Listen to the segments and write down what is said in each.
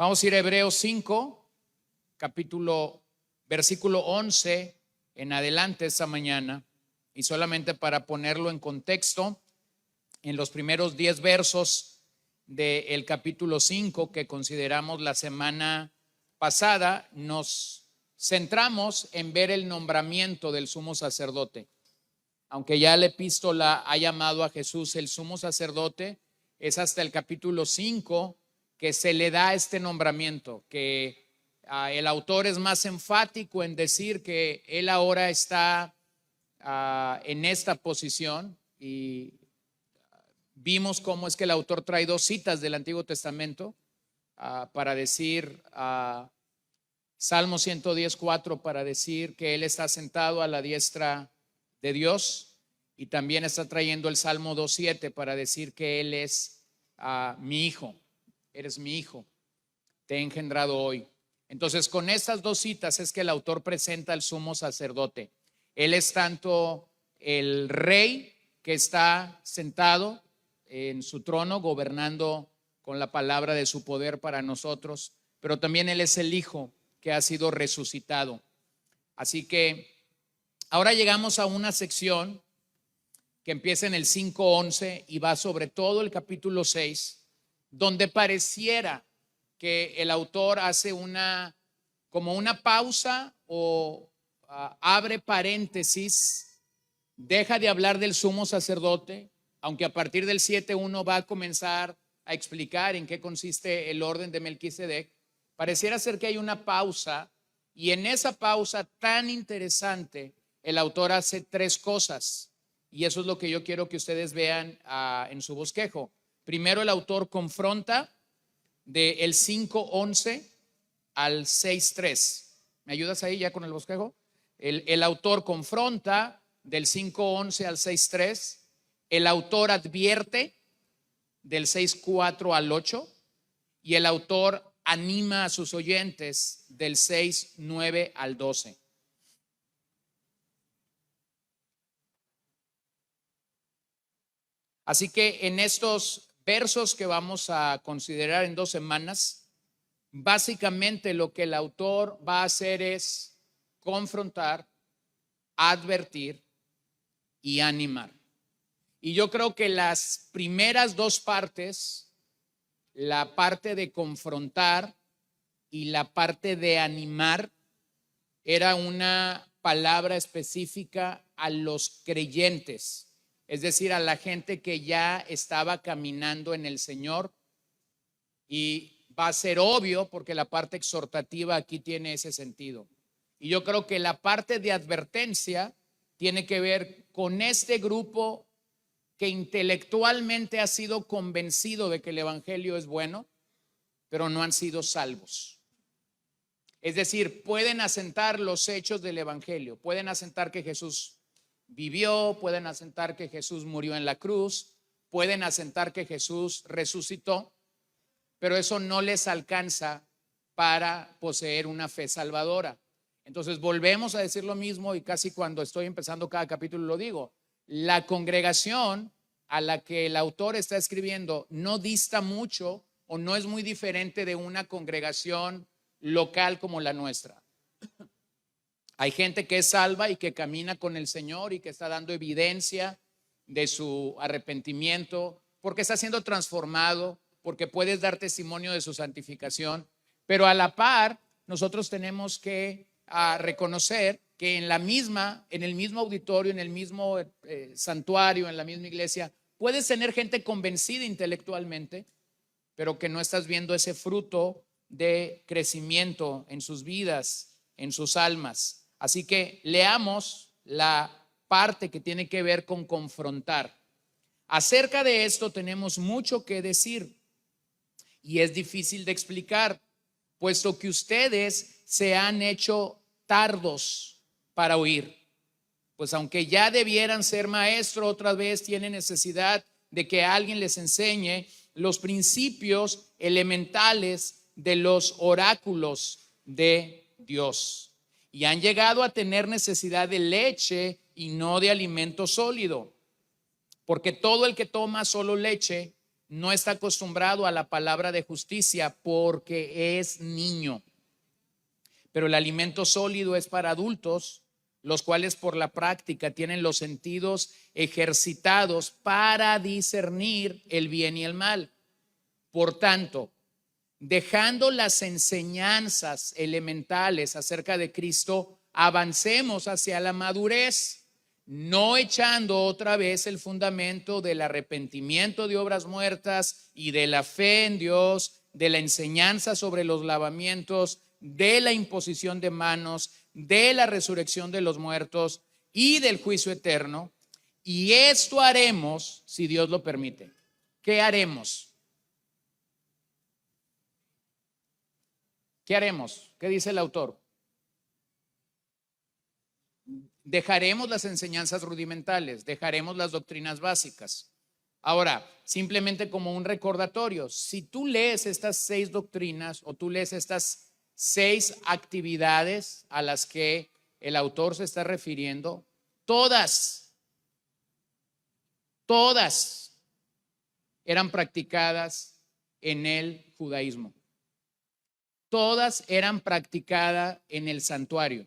Vamos a ir a Hebreos 5, versículo 11 en adelante esta mañana. Y solamente para ponerlo en contexto, en los primeros 10 versos del capítulo 5 que consideramos la semana pasada, nos centramos en ver el nombramiento del sumo sacerdote. Aunque ya la epístola ha llamado a Jesús el sumo sacerdote, es hasta el capítulo 5 que se le da este nombramiento, que el autor es más enfático en decir que él ahora está en esta posición. Y vimos cómo es que el autor trae 2 citas del Antiguo Testamento para decir Salmo 110:4 para decir que él está sentado a la diestra de Dios, y también está trayendo el Salmo 2:7 para decir que él es mi hijo, eres mi hijo, te he engendrado hoy. Entonces, con estas 2 citas es que el autor presenta al sumo sacerdote. Él es tanto el rey que está sentado en su trono gobernando con la palabra de su poder para nosotros, pero también él es el hijo que ha sido resucitado. Así que ahora llegamos a una sección que empieza en el 5:11 y va sobre todo el capítulo 6, donde pareciera que el autor hace como una pausa o abre paréntesis, deja de hablar del sumo sacerdote, aunque a partir del 7:1 va a comenzar a explicar en qué consiste el orden de Melquisedec. Pareciera ser que hay una pausa, y en esa pausa tan interesante el autor hace 3 cosas, y eso es lo que yo quiero que ustedes vean en su bosquejo. Primero, el autor confronta del 5:11 al 6:3. ¿Me ayudas ahí ya con el bosquejo? El autor confronta del 5:11 al 6:3. El autor advierte del 6:4 al 8, y el autor anima a sus oyentes del 6:9 al 12. Así que en estos versos que vamos a considerar en 2 semanas, básicamente lo que el autor va a hacer es confrontar, advertir y animar. Y yo creo que las primeras 2 partes, la parte de confrontar y la parte de animar, era una palabra específica a los creyentes, es decir, a la gente que ya estaba caminando en el Señor. Y va a ser obvio porque la parte exhortativa aquí tiene ese sentido. Y yo creo que la parte de advertencia tiene que ver con este grupo que intelectualmente ha sido convencido de que el evangelio es bueno, pero no han sido salvos. Es decir, pueden asentar los hechos del evangelio, pueden asentar que Jesús vivió, pueden asentar que Jesús murió en la cruz, pueden asentar que Jesús resucitó, pero eso no les alcanza para poseer una fe salvadora. Entonces volvemos a decir lo mismo, y casi cuando estoy empezando cada capítulo lo digo: la congregación a la que el autor está escribiendo no dista mucho o no es muy diferente de una congregación local como la nuestra. Hay gente que es salva y que camina con el Señor y que está dando evidencia de su arrepentimiento porque está siendo transformado, porque puedes dar testimonio de su santificación. Pero a la par, nosotros tenemos que reconocer que en el mismo auditorio, en el mismo santuario, en la misma iglesia, puedes tener gente convencida intelectualmente, pero que no estás viendo ese fruto de crecimiento en sus vidas, en sus almas. Así que leamos la parte que tiene que ver con confrontar. Acerca de esto tenemos mucho que decir y es difícil de explicar, puesto que ustedes se han hecho tardos para oír. Pues aunque ya debieran ser maestros, otra vez tienen necesidad de que alguien les enseñe los principios elementales de los oráculos de Dios. Y han llegado a tener necesidad de leche y no de alimento sólido, porque todo el que toma solo leche no está acostumbrado a la palabra de justicia porque es niño. Pero el alimento sólido es para adultos, los cuales por la práctica tienen los sentidos ejercitados para discernir el bien y el mal. Por tanto, dejando las enseñanzas elementales acerca de Cristo, avancemos hacia la madurez, no echando otra vez el fundamento del arrepentimiento de obras muertas y de la fe en Dios, de la enseñanza sobre los lavamientos, de la imposición de manos, de la resurrección de los muertos y del juicio eterno. Y esto haremos si Dios lo permite. ¿Qué haremos? ¿Qué haremos? ¿Qué dice el autor? Dejaremos las enseñanzas rudimentales, dejaremos las doctrinas básicas. Ahora, simplemente como un recordatorio, si tú lees estas 6 doctrinas o tú lees estas 6 actividades a las que el autor se está refiriendo, todas eran practicadas en el judaísmo. Todas eran practicadas en el santuario.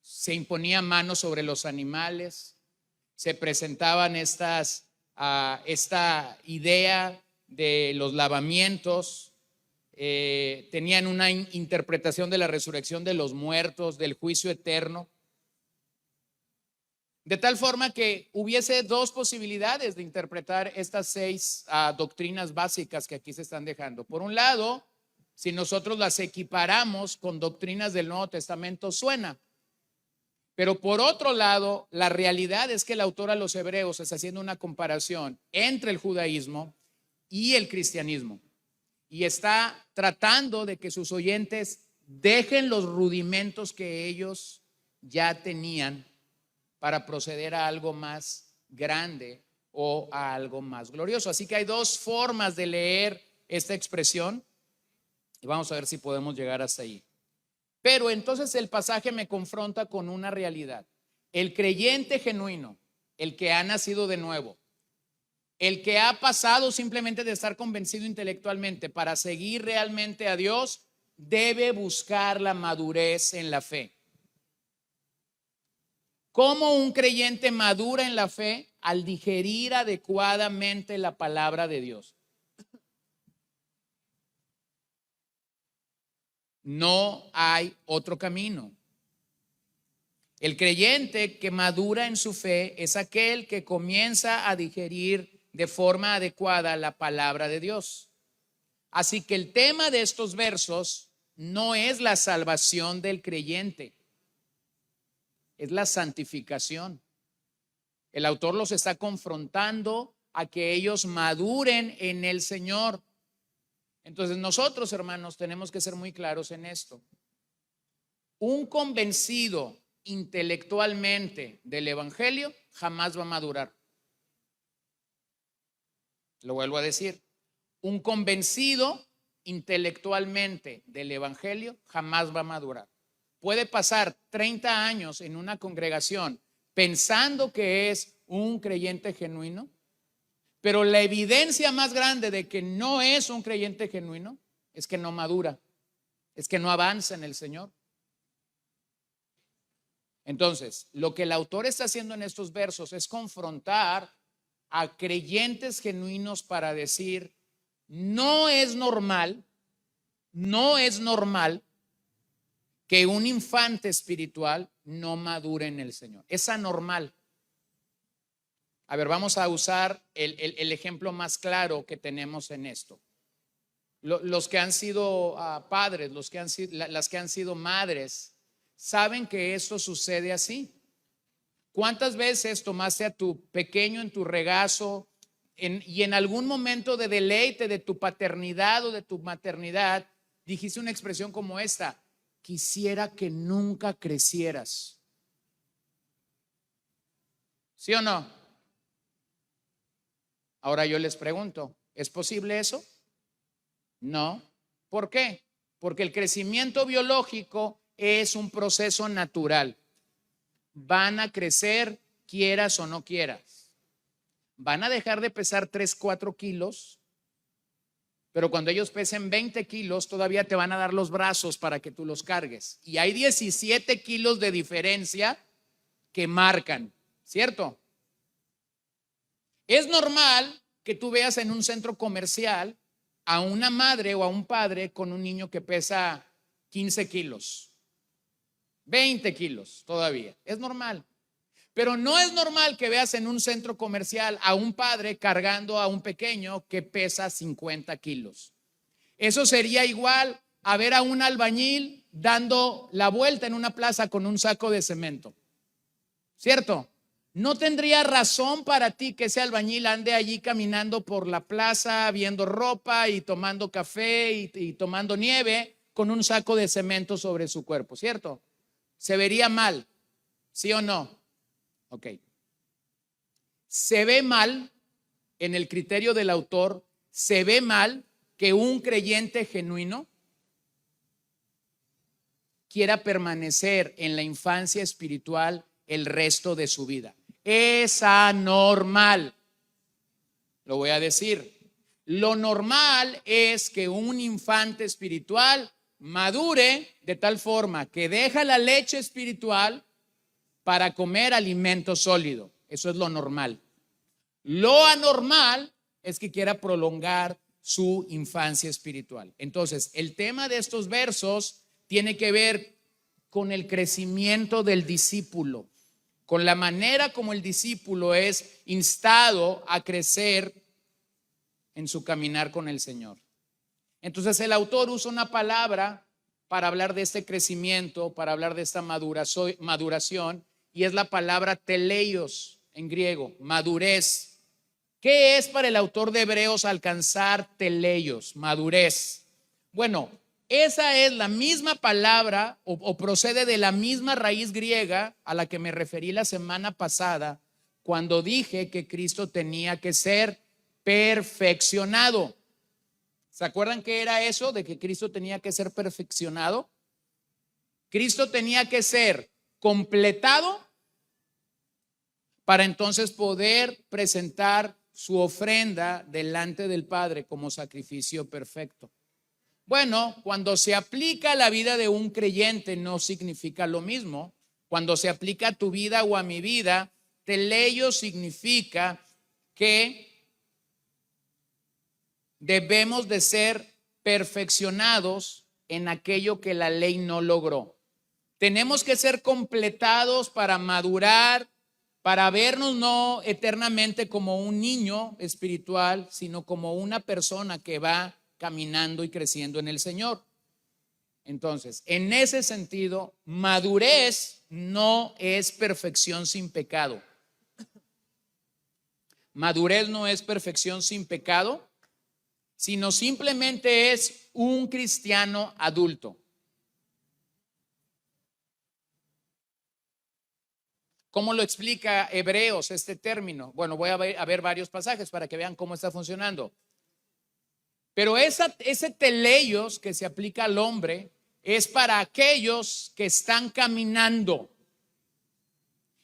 Se imponía mano sobre los animales, se presentaban esta idea de los lavamientos, tenían una interpretación de la resurrección de los muertos, del juicio eterno, de tal forma que hubiese 2 posibilidades de interpretar estas 6 doctrinas básicas que aquí se están dejando. Por un lado, si nosotros las equiparamos con doctrinas del Nuevo Testamento, suena. Pero por otro lado, la realidad es que el autor a los Hebreos está haciendo una comparación entre el judaísmo y el cristianismo. Y está tratando de que sus oyentes dejen los rudimentos que ellos ya tenían para proceder a algo más grande o a algo más glorioso. Así que hay 2 formas de leer esta expresión y vamos a ver si podemos llegar hasta ahí. Pero entonces el pasaje me confronta con una realidad. El creyente genuino, el que ha nacido de nuevo, el que ha pasado simplemente de estar convencido intelectualmente para seguir realmente a Dios, debe buscar la madurez en la fe. ¿Cómo un creyente madura en la fe? Al digerir adecuadamente la palabra de Dios. No hay otro camino. El creyente que madura en su fe es aquel que comienza a digerir de forma adecuada la palabra de Dios. Así que el tema de estos versos no es la salvación del creyente, es la santificación. El autor los está confrontando a que ellos maduren en el Señor. Entonces nosotros, hermanos, tenemos que ser muy claros en esto. Un convencido intelectualmente del evangelio jamás va a madurar. Lo vuelvo a decir. Un convencido intelectualmente del evangelio jamás va a madurar. Puede pasar 30 años en una congregación pensando que es un creyente genuino, pero la evidencia más grande de que no es un creyente genuino es que no madura, es que no avanza en el Señor. Entonces, lo que el autor está haciendo en estos versos es confrontar a creyentes genuinos para decir, no es normal que un infante espiritual no madure en el Señor. Es anormal. A ver, vamos a usar el ejemplo más claro que tenemos en esto. Los que han sido padres, las que han sido madres, saben que esto sucede así. ¿Cuántas veces tomaste a tu pequeño en tu regazo y en algún momento de deleite de tu paternidad o de tu maternidad dijiste una expresión como esta: quisiera que nunca crecieras? ¿Sí o no? Ahora yo les pregunto, ¿es posible eso? No. ¿Por qué? Porque el crecimiento biológico es un proceso natural. Van a crecer quieras o no quieras. Van a dejar de pesar 3, 4 kilos pero cuando ellos pesen 20 kilos, todavía te van a dar los brazos para que tú los cargues. Y hay 17 kilos de diferencia que marcan, ¿cierto? Es normal que tú veas en un centro comercial a una madre o a un padre con un niño que pesa 15 kilos, 20 kilos todavía. Es normal. Pero no es normal que veas en un centro comercial a un padre cargando a un pequeño que pesa 50 kilos. Eso sería igual a ver a un albañil dando la vuelta en una plaza con un saco de cemento, ¿cierto? No tendría razón para ti que ese albañil ande allí caminando por la plaza, viendo ropa y tomando café y tomando nieve con un saco de cemento sobre su cuerpo, ¿cierto? Se vería mal, ¿sí o no? Ok. Se ve mal, en el criterio del autor, se ve mal que un creyente genuino quiera permanecer en la infancia espiritual el resto de su vida. Es anormal. Lo voy a decir. Lo normal es que un infante espiritual madure de tal forma que deja la leche espiritual para comer alimento sólido. Eso es lo normal. Lo anormal es que quiera prolongar su infancia espiritual. Entonces, el tema de estos versos tiene que ver con el crecimiento del discípulo, con la manera como el discípulo es instado a crecer en su caminar con el Señor. Entonces, el autor usa una palabra para hablar de este crecimiento, para hablar de esta maduración, y es la palabra teleios en griego, madurez. ¿Qué es para el autor de Hebreos alcanzar teleios, madurez? Bueno, esa es la misma palabra o procede de la misma raíz griega a la que me referí la semana pasada cuando dije que Cristo tenía que ser perfeccionado. ¿Se acuerdan qué era eso de que Cristo tenía que ser perfeccionado? Cristo tenía que ser completado para entonces poder presentar su ofrenda delante del Padre como sacrificio perfecto. Bueno, cuando se aplica a la vida de un creyente no significa lo mismo. Cuando se aplica a tu vida o a mi vida, teleio significa que debemos de ser perfeccionados en aquello que la ley no logró. Tenemos que ser completados para madurar, para vernos no eternamente como un niño espiritual, sino como una persona que va caminando y creciendo en el Señor. Entonces, en ese sentido, madurez no es perfección sin pecado. Madurez no es perfección sin pecado, sino simplemente es un cristiano adulto. ¿Cómo lo explica Hebreos este término? Bueno, voy a ver varios pasajes para que vean cómo está funcionando. Pero ese teleios que se aplica al hombre es para aquellos que están caminando.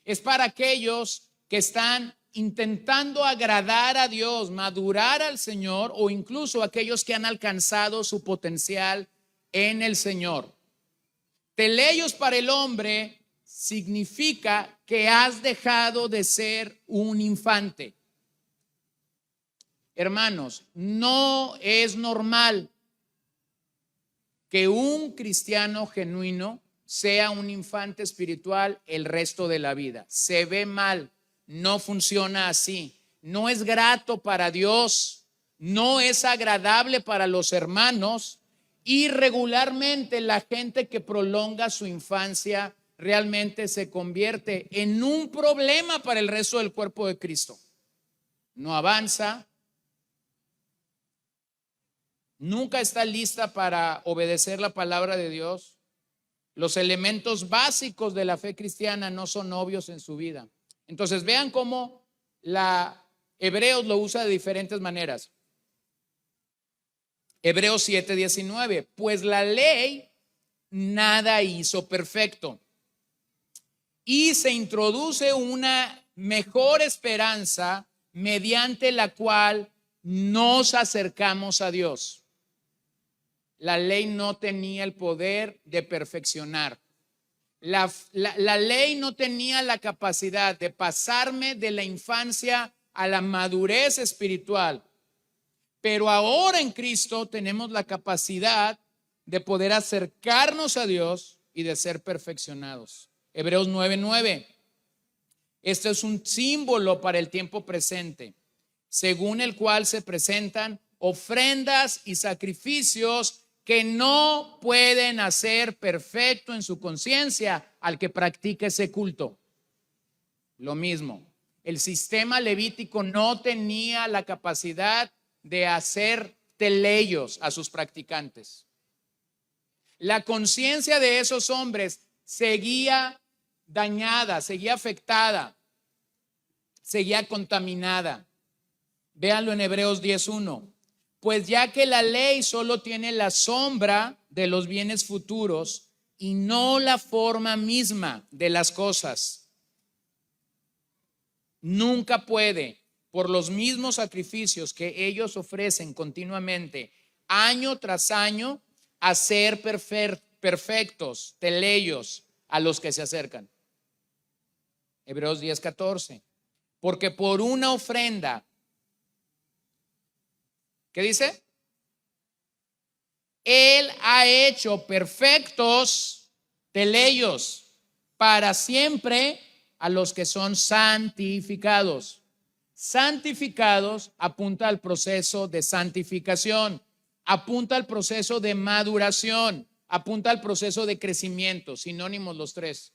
Es para aquellos que están intentando agradar a Dios, madurar al Señor, o incluso aquellos que han alcanzado su potencial en el Señor. Teleios para el hombre significa que has dejado de ser un infante. Hermanos, no es normal que un cristiano genuino sea un infante espiritual el resto de la vida. Se ve mal, no funciona así. No es grato para Dios, no es agradable para los hermanos, y regularmente la gente que prolonga su infancia realmente se convierte en un problema para el resto del cuerpo de Cristo. No avanza, nunca está lista para obedecer la palabra de Dios. Los elementos básicos de la fe cristiana no son obvios en su vida. Entonces vean cómo la Hebreos lo usa de diferentes maneras. Hebreos 7:19, pues la ley nada hizo perfecto, y se introduce una mejor esperanza mediante la cual nos acercamos a Dios. La ley no tenía el poder de perfeccionar. La ley no tenía la capacidad de pasarme de la infancia a la madurez espiritual. Pero ahora en Cristo tenemos la capacidad de poder acercarnos a Dios y de ser perfeccionados. Hebreos 9:9. Este es un símbolo para el tiempo presente, según el cual se presentan ofrendas y sacrificios que no pueden hacer perfecto en su conciencia al que practica ese culto. Lo mismo, el sistema levítico no tenía la capacidad de hacer teleios a sus practicantes. La conciencia de esos hombres seguía dañada, seguía afectada, seguía contaminada. Véanlo en Hebreos 10:1. Pues ya que la ley solo tiene la sombra de los bienes futuros y no la forma misma de las cosas, nunca puede, por los mismos sacrificios que ellos ofrecen continuamente, año tras año, hacer perfectos, teleios a los que se acercan. Hebreos 10:14. Porque por una ofrenda, ¿qué dice? Él ha hecho perfectos teleios para siempre a los que son santificados. Santificados apunta al proceso de santificación, apunta al proceso de maduración, apunta al proceso de crecimiento, sinónimos los tres.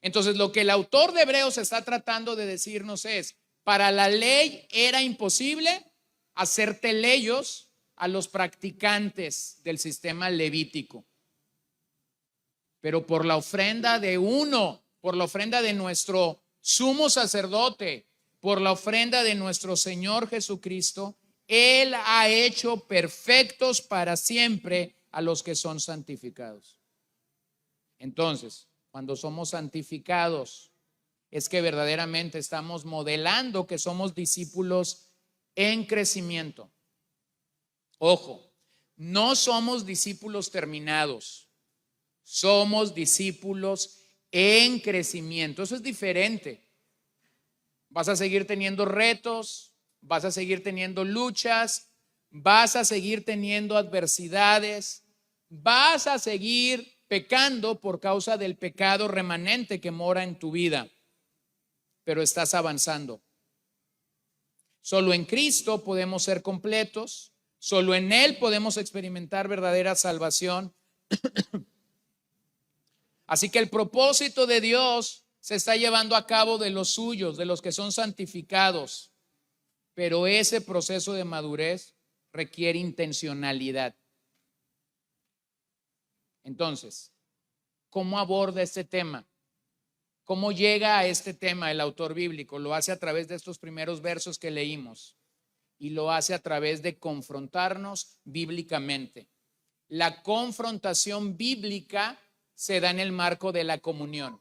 Entonces, lo que el autor de Hebreos está tratando de decirnos es, para la ley era imposible hacer teleios a los practicantes del sistema levítico. Pero por la ofrenda de uno, por la ofrenda de nuestro sumo sacerdote, por la ofrenda de nuestro Señor Jesucristo, Él ha hecho perfectos para siempre a los que son santificados. Entonces, cuando somos santificados, es que verdaderamente estamos modelando que somos discípulos en crecimiento. Ojo, no somos discípulos terminados, somos discípulos en crecimiento. Eso es diferente. Vas a seguir teniendo retos, vas a seguir teniendo luchas, vas a seguir teniendo adversidades, vas a seguir pecando por causa del pecado remanente que mora en tu vida, pero estás avanzando. Solo en Cristo podemos ser completos, solo en Él podemos experimentar verdadera salvación. Así que el propósito de Dios se está llevando a cabo de los suyos, de los que son santificados, pero ese proceso de madurez requiere intencionalidad. Entonces, ¿cómo aborda este tema? ¿Cómo llega a este tema el autor bíblico? Lo hace a través de estos primeros versos que leímos y lo hace a través de confrontarnos bíblicamente. La confrontación bíblica se da en el marco de la comunión.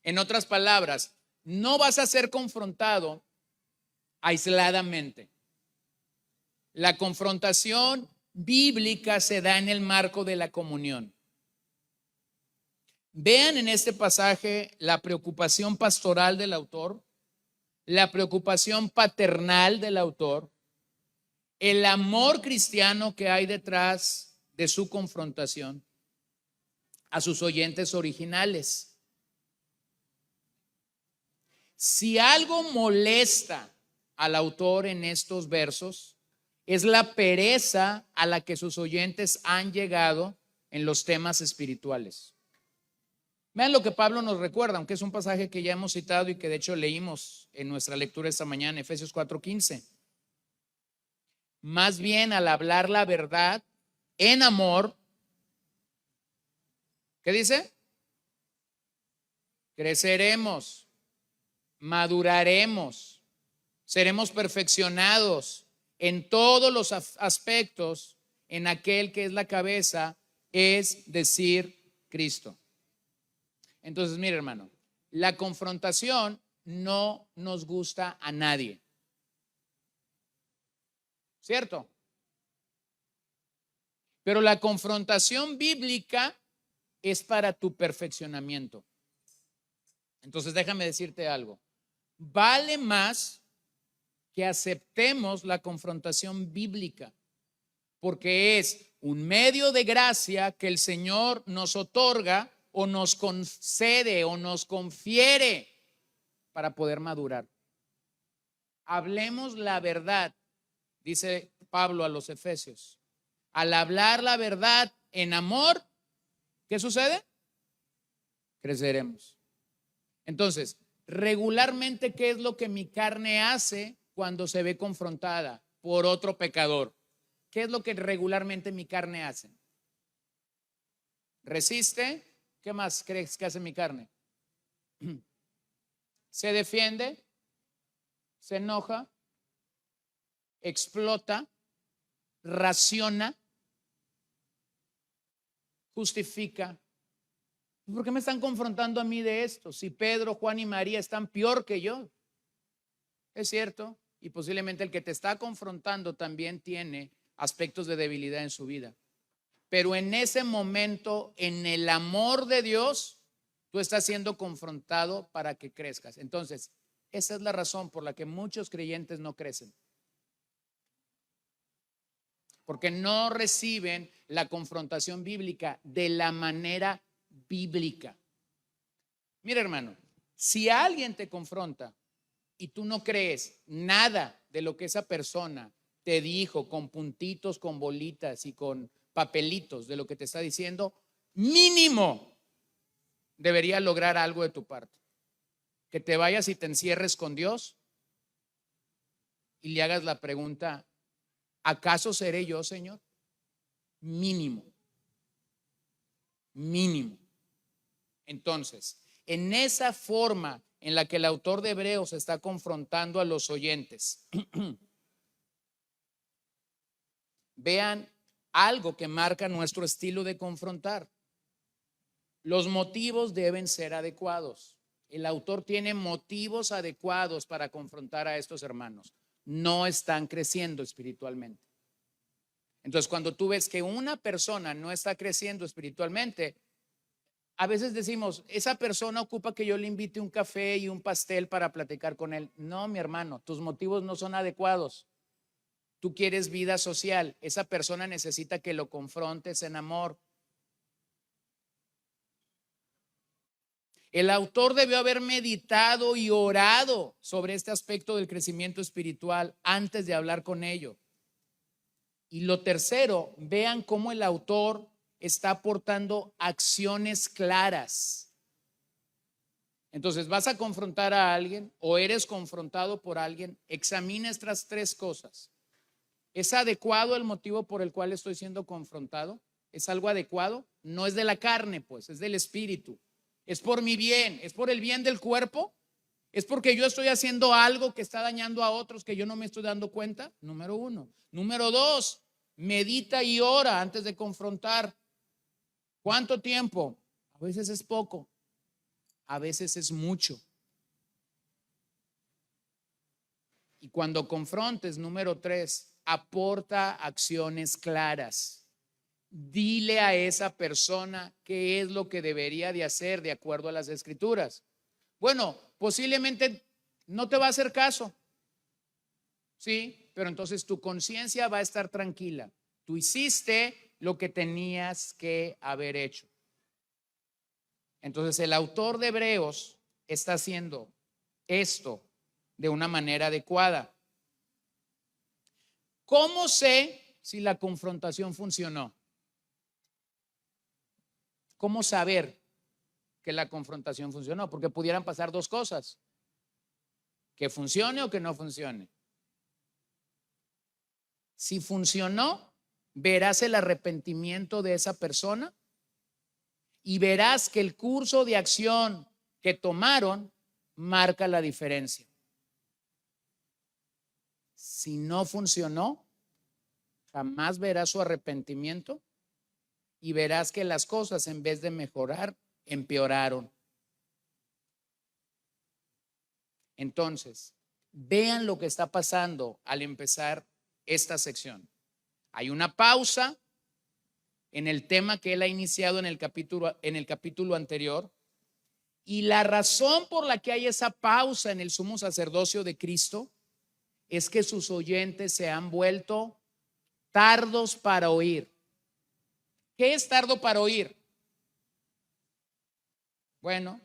En otras palabras, no vas a ser confrontado aisladamente. La confrontación bíblica se da en el marco de la comunión. Vean en este pasaje la preocupación pastoral del autor, la preocupación paternal del autor, el amor cristiano que hay detrás de su confrontación a sus oyentes originales. Si algo molesta al autor en estos versos, es la pereza a la que sus oyentes han llegado en los temas espirituales. Vean lo que Pablo nos recuerda, aunque es un pasaje que ya hemos citado y que de hecho leímos en nuestra lectura esta mañana, Efesios 4:15. Más bien, al hablar la verdad en amor, ¿qué dice? Creceremos, maduraremos, seremos perfeccionados en todos los aspectos en aquel que es la cabeza, es decir, Cristo. Entonces, mire, hermano, La confrontación no nos gusta a nadie. ¿Cierto? Pero la confrontación bíblica es para tu perfeccionamiento. Entonces déjame decirte algo. Vale más que aceptemos la confrontación bíblica, porque es un medio de gracia que el Señor nos otorga o nos concede o nos confiere para poder madurar. Hablemos la verdad, dice Pablo a los Efesios. Al hablar la verdad en amor, ¿qué sucede? Creceremos. Entonces, regularmente, ¿qué es lo que mi carne hace cuando se ve confrontada por otro pecador? ¿Qué es lo que regularmente mi carne hace? Resiste. ¿Qué más crees que hace mi carne? Se defiende, se enoja, explota, raciona, justifica. ¿Por qué me están confrontando a mí de esto? Si Pedro, Juan y María están peor que yo. Es cierto, y posiblemente el que te está confrontando también tiene aspectos de debilidad en su vida. Pero en ese momento, en el amor de Dios, tú estás siendo confrontado para que crezcas. Entonces, esa es la razón por la que muchos creyentes no crecen. Porque no reciben la confrontación bíblica de la manera bíblica. Mira, hermano, si alguien te confronta y tú no crees nada de lo que esa persona te dijo con puntitos, con bolitas y con papelitos de lo que te está diciendo, mínimo debería lograr algo de tu parte. Que te vayas y te encierres con Dios y le hagas la pregunta, ¿acaso seré yo, Señor? Mínimo. Mínimo. Entonces, en esa forma en la que el autor de Hebreos está confrontando a los oyentes, vean algo que marca nuestro estilo de confrontar. Los motivos deben ser adecuados. El autor tiene motivos adecuados para confrontar a estos hermanos. No están creciendo espiritualmente. Entonces, cuando tú ves que una persona no está creciendo espiritualmente, a veces decimos, esa persona ocupa que yo le invite un café y un pastel para platicar con él. No, mi hermano, tus motivos no son adecuados. Tú quieres vida social. Esa persona necesita que lo confrontes en amor. El autor debió haber meditado y orado sobre este aspecto del crecimiento espiritual antes de hablar con ellos. Y lo tercero, vean cómo el autor está aportando acciones claras. Entonces, vas a confrontar a alguien o eres confrontado por alguien, examina estas tres cosas. ¿Es adecuado el motivo por el cual estoy siendo confrontado? ¿Es algo adecuado? No es de la carne, pues, es del espíritu. ¿Es por mi bien? ¿Es por el bien del cuerpo? ¿Es porque yo estoy haciendo algo que está dañando a otros que yo no me estoy dando cuenta? Número uno. Número dos, medita y ora antes de confrontar. ¿Cuánto tiempo? A veces es poco, a veces es mucho. Y cuando confrontes, número tres, aporta acciones claras. Dile a esa persona qué es lo que debería de hacer de acuerdo a las escrituras. Bueno, posiblemente no te va a hacer caso, ¿sí? Pero entonces tu conciencia va a estar tranquila. Tú hiciste lo que tenías que haber hecho. Entonces el autor de Hebreos está haciendo esto de una manera adecuada. ¿Cómo sé si la confrontación funcionó? ¿Cómo saber que la confrontación funcionó? Porque pudieran pasar dos cosas: que funcione o que no funcione. Si funcionó, verás el arrepentimiento de esa persona y verás que el curso de acción que tomaron marca la diferencia. Si no funcionó, jamás verás su arrepentimiento y verás que las cosas, en vez de mejorar, empeoraron. Entonces, vean lo que está pasando al empezar esta sección. Hay una pausa en el tema que él ha iniciado en el capítulo anterior, y la razón por la que hay esa pausa en el sumo sacerdocio de Cristo es que sus oyentes se han vuelto tardos para oír. ¿Qué es tardo para oír? Bueno,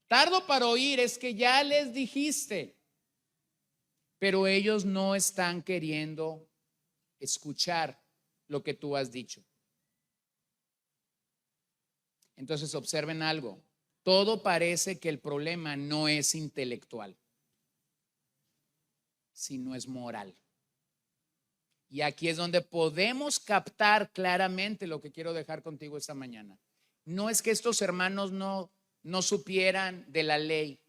tardo para oír es que ya les dijiste, pero ellos no están queriendo escuchar lo que tú has dicho. Entonces observen algo. Todo parece que el problema no es intelectual, sino es moral. Y aquí es donde podemos captar claramente lo que quiero dejar contigo esta mañana. No es que estos hermanos no supieran de la ley.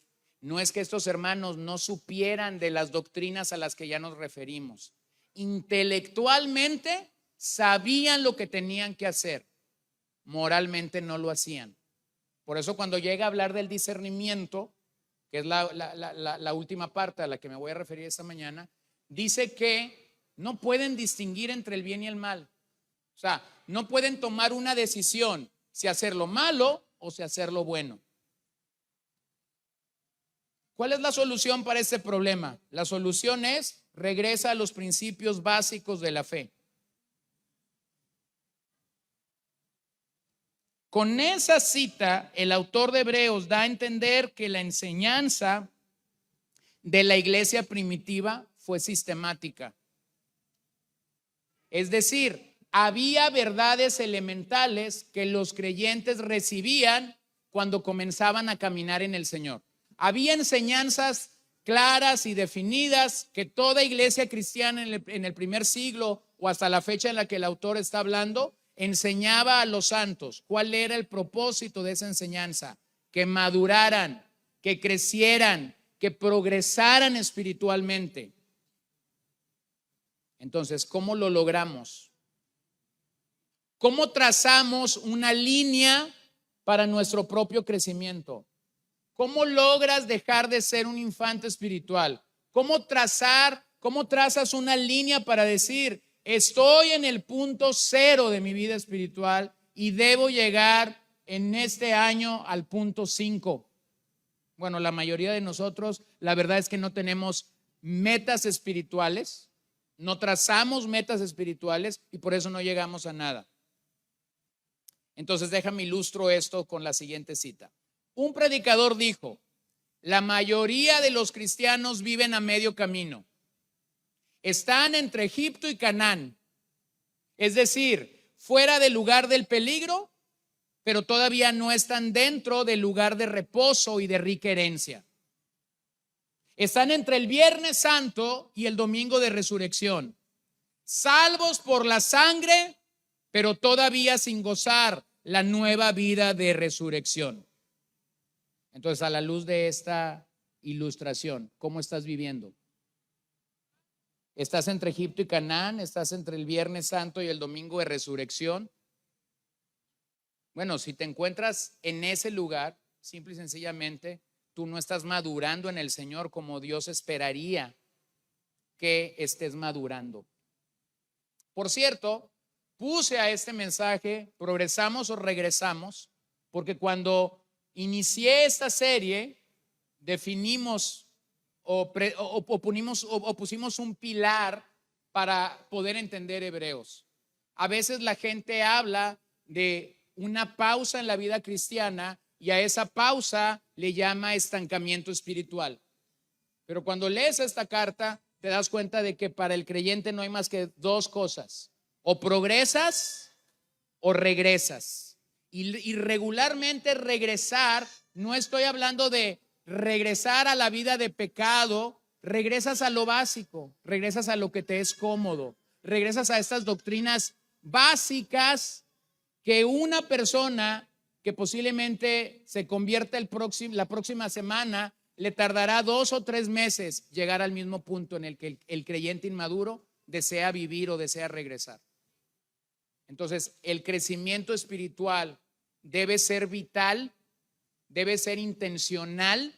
No es que estos hermanos no supieran de las doctrinas a las que ya nos referimos. Intelectualmente sabían lo que tenían que hacer. Moralmente no lo hacían. Por eso cuando llega a hablar del discernimiento, que es la última parte a la que me voy a referir esta mañana, dice que no pueden distinguir entre el bien y el mal. O sea, no pueden tomar una decisión si hacer lo malo o si hacer lo bueno. ¿Cuál es la solución para este problema? La solución es: regresa a los principios básicos de la fe. Con esa cita, el autor de Hebreos da a entender que la enseñanza de la iglesia primitiva fue sistemática. Es decir, había verdades elementales que los creyentes recibían cuando comenzaban a caminar en el Señor. Había enseñanzas claras y definidas que toda iglesia cristiana en el primer siglo o hasta la fecha en la que el autor está hablando enseñaba a los santos. ¿Cuál era el propósito de esa enseñanza? Que maduraran, que crecieran, que progresaran espiritualmente. Entonces, ¿cómo lo logramos? ¿Cómo trazamos una línea para nuestro propio crecimiento? ¿Cómo logras dejar de ser un infante espiritual? ¿Cómo trazas una línea para decir: estoy en el punto cero de mi vida espiritual y debo llegar en este año al punto 5? Bueno, la mayoría de nosotros, la verdad es que no tenemos metas espirituales, no trazamos metas espirituales y por eso no llegamos a nada. Entonces déjame ilustro esto con la siguiente cita. Un predicador dijo: la mayoría de los cristianos viven a medio camino. Están entre Egipto y Canaán, es decir, fuera del lugar del peligro, pero todavía no están dentro del lugar de reposo y de rica herencia. Están entre el Viernes Santo y el Domingo de Resurrección, salvos por la sangre, pero todavía sin gozar la nueva vida de resurrección. Entonces, a la luz de esta ilustración, ¿cómo estás viviendo? ¿Estás entre Egipto y Canaán? ¿Estás entre el Viernes Santo y el Domingo de Resurrección? Bueno, si te encuentras en ese lugar, simple y sencillamente, tú no estás madurando en el Señor como Dios esperaría que estés madurando. Por cierto, puse a este mensaje ¿progresamos o regresamos? Porque cuando inicié esta serie, definimos pusimos un pilar para poder entender Hebreos. A veces la gente habla de una pausa en la vida cristiana y a esa pausa le llama estancamiento espiritual. Pero cuando lees esta carta, te das cuenta de que para el creyente no hay más que dos cosas: o progresas o regresas. Y regularmente regresar, no estoy hablando de regresar a la vida de pecado, regresas a lo básico, regresas a lo que te es cómodo, regresas a estas doctrinas básicas que una persona que posiblemente se convierta la próxima semana, le tardará 2 o 3 meses llegar al mismo punto en el que el creyente inmaduro desea vivir o desea regresar. Entonces, el crecimiento espiritual debe ser vital, debe ser intencional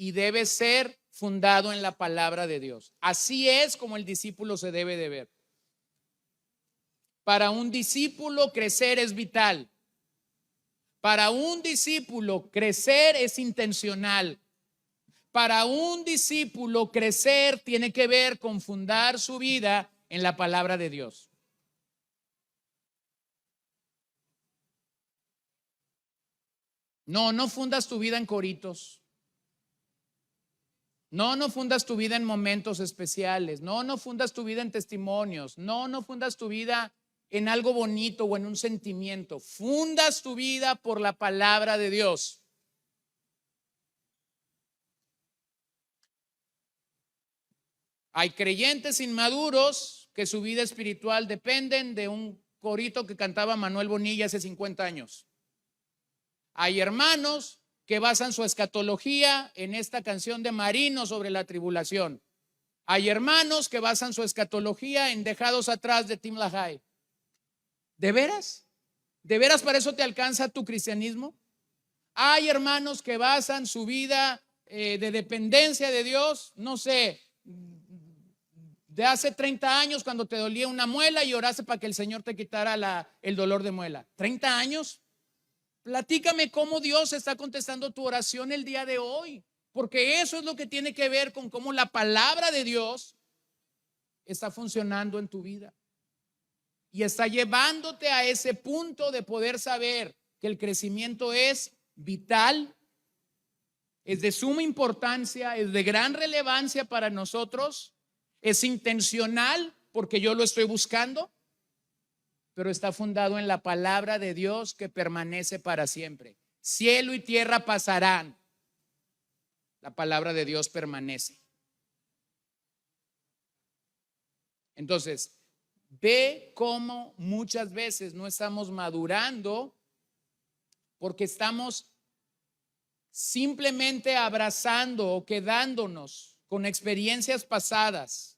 y debe ser fundado en la palabra de Dios. Así es como el discípulo se debe de ver. Para un discípulo crecer es vital. Para un discípulo crecer es intencional. Para un discípulo crecer tiene que ver con fundar su vida en la palabra de Dios. No fundas tu vida en coritos. No fundas tu vida en momentos especiales. No fundas tu vida en testimonios. No fundas tu vida en algo bonito o en un sentimiento. Fundas tu vida por la palabra de Dios. Hay creyentes inmaduros que su vida espiritual dependen de un corito que cantaba Manuel Bonilla hace 50 años. Hay hermanos que basan su escatología en esta canción de Marino sobre la tribulación. Hay hermanos que basan su escatología en Dejados Atrás de Tim LaHaye. ¿De veras? ¿De veras para eso te alcanza tu cristianismo? Hay hermanos que basan su vida de dependencia de Dios, no sé, de hace 30 años cuando te dolía una muela y oraste para que el Señor te quitara el dolor de muela. ¿30 años? Platícame cómo Dios está contestando tu oración el día de hoy, porque eso es lo que tiene que ver con cómo la palabra de Dios está funcionando en tu vida y está llevándote a ese punto de poder saber que el crecimiento es vital, es de suma importancia, es de gran relevancia para nosotros, es intencional porque yo lo estoy buscando, pero está fundado en la palabra de Dios que permanece para siempre. Cielo y tierra pasarán, la palabra de Dios permanece. Entonces, ve cómo muchas veces no estamos madurando porque estamos simplemente abrazando o quedándonos con experiencias pasadas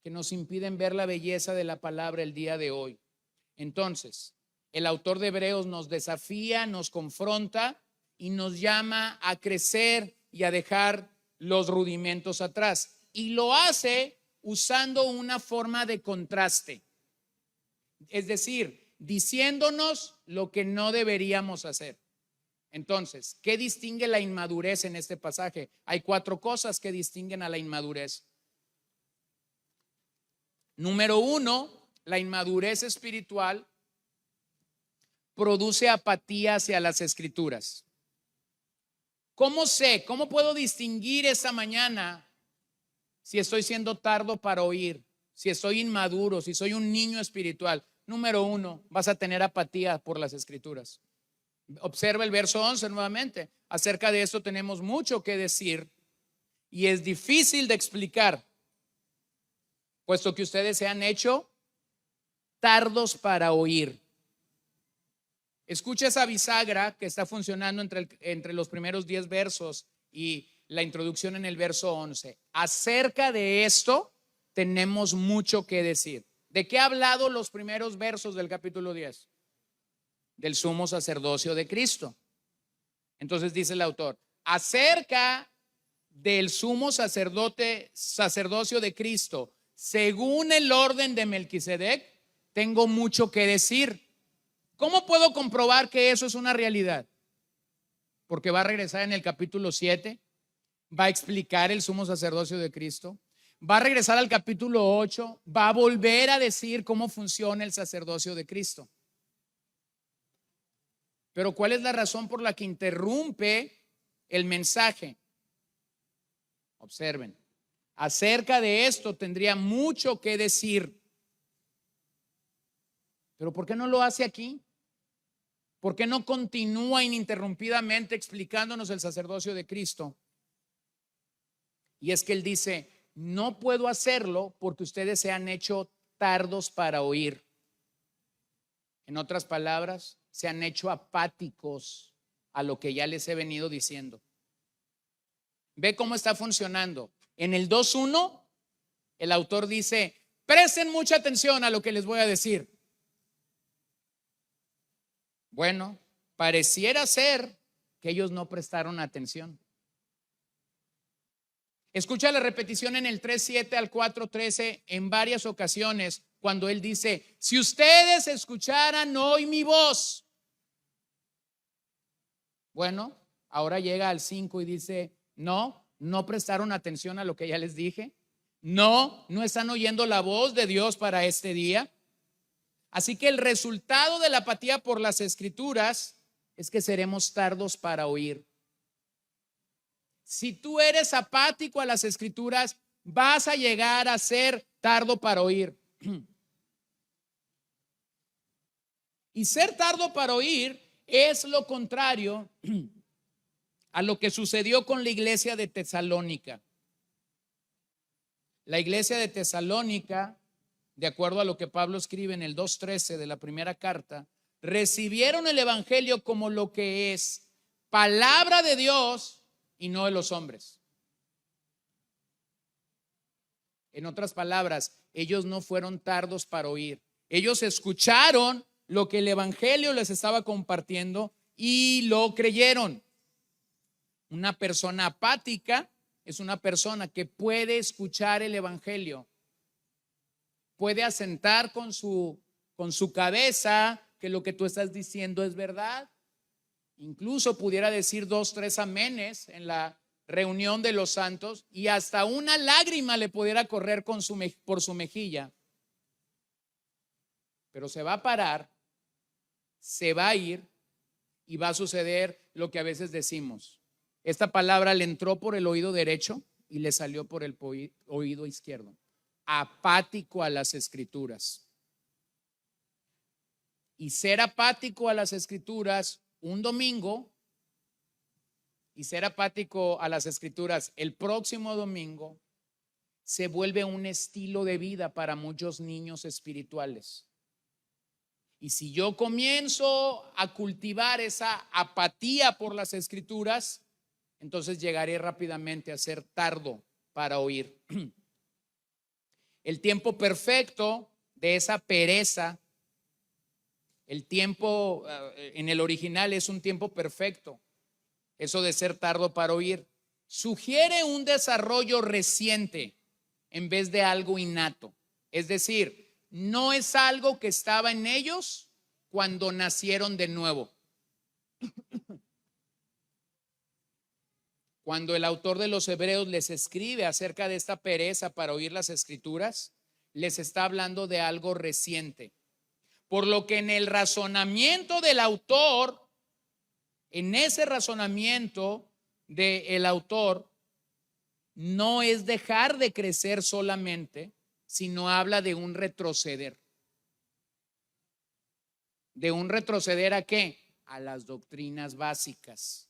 que nos impiden ver la belleza de la palabra el día de hoy. Entonces, el autor de Hebreos nos desafía, nos confronta y nos llama a crecer y a dejar los rudimentos atrás. Y lo hace usando una forma de contraste. Es decir, diciéndonos lo que no deberíamos hacer. Entonces, ¿qué distingue la inmadurez en este pasaje? Hay 4 cosas que distinguen a la inmadurez. Número 1, la inmadurez espiritual produce apatía hacia las escrituras. ¿Cómo sé? ¿Cómo puedo distinguir esta mañana si estoy siendo tardo para oír? Si estoy inmaduro, si soy un niño espiritual. Número 1, vas a tener apatía por las escrituras. Observa el verso 11 nuevamente. Acerca de esto tenemos mucho que decir y es difícil de explicar, puesto que ustedes se han hecho tardos para oír. Escucha esa bisagra que está funcionando entre los primeros 10 versos y la introducción en el verso 11. Acerca de esto tenemos mucho que decir. ¿De qué ha hablado los primeros versos del capítulo 10? Del sumo sacerdocio de Cristo. Entonces dice el autor, acerca del sumo sacerdocio de Cristo, según el orden de Melquisedec, tengo mucho que decir. ¿Cómo puedo comprobar que eso es una realidad? Porque va a regresar en el capítulo 7, va a explicar el sumo sacerdocio de Cristo, va a regresar al capítulo 8, va a volver a decir cómo funciona el sacerdocio de Cristo. Pero ¿cuál es la razón por la que interrumpe el mensaje? Observen, acerca de esto tendría mucho que decir. Pero ¿por qué no lo hace aquí? ¿Por qué no continúa ininterrumpidamente explicándonos el sacerdocio de Cristo? Y es que él dice, no puedo hacerlo porque ustedes se han hecho tardos para oír. En otras palabras, se han hecho apáticos a lo que ya les he venido diciendo. Ve cómo está funcionando. En el 2.1, el autor dice, presten mucha atención a lo que les voy a decir. Bueno, pareciera ser que ellos no prestaron atención. Escucha la repetición en el 3:7 al 4:13 en varias ocasiones cuando él dice: si ustedes escucharan hoy mi voz. Bueno, ahora llega al 5 y dice: no prestaron atención a lo que ya les dije. No están oyendo la voz de Dios para este día. Así que el resultado de la apatía por las escrituras es que seremos tardos para oír. Si tú eres apático a las escrituras, vas a llegar a ser tardo para oír. Y ser tardo para oír es lo contrario a lo que sucedió con la iglesia de Tesalónica. La iglesia de Tesalónica, de acuerdo a lo que Pablo escribe en el 2:13 de la primera carta, recibieron el evangelio como lo que es palabra de Dios y no de los hombres. En otras palabras, ellos no fueron tardos para oír. Ellos escucharon lo que el evangelio les estaba compartiendo y lo creyeron. Una persona apática es una persona que puede escuchar el evangelio, puede asentar con su cabeza que lo que tú estás diciendo es verdad. Incluso pudiera decir 2, 3 amenes en la reunión de los santos y hasta una lágrima le pudiera correr por su mejilla. Pero se va a parar, se va a ir y va a suceder lo que a veces decimos: esta palabra le entró por el oído derecho y le salió por el oído izquierdo. Apático a las escrituras. Y ser apático a las escrituras un domingo y ser apático a las escrituras el próximo domingo se vuelve un estilo de vida para muchos niños espirituales. Y si yo comienzo a cultivar esa apatía por las escrituras, entonces llegaré rápidamente a ser tardo para oír. El tiempo perfecto de esa pereza, el tiempo en el original es un tiempo perfecto. Eso de ser tardo para oír sugiere un desarrollo reciente en vez de algo innato. Es decir, no es algo que estaba en ellos cuando nacieron de nuevo. Cuando el autor de los Hebreos les escribe acerca de esta pereza para oír las escrituras, les está hablando de algo reciente. Por lo que en el razonamiento del autor, en ese razonamiento del autor, no es dejar de crecer solamente, sino habla de un retroceder. ¿De un retroceder a qué? A las doctrinas básicas.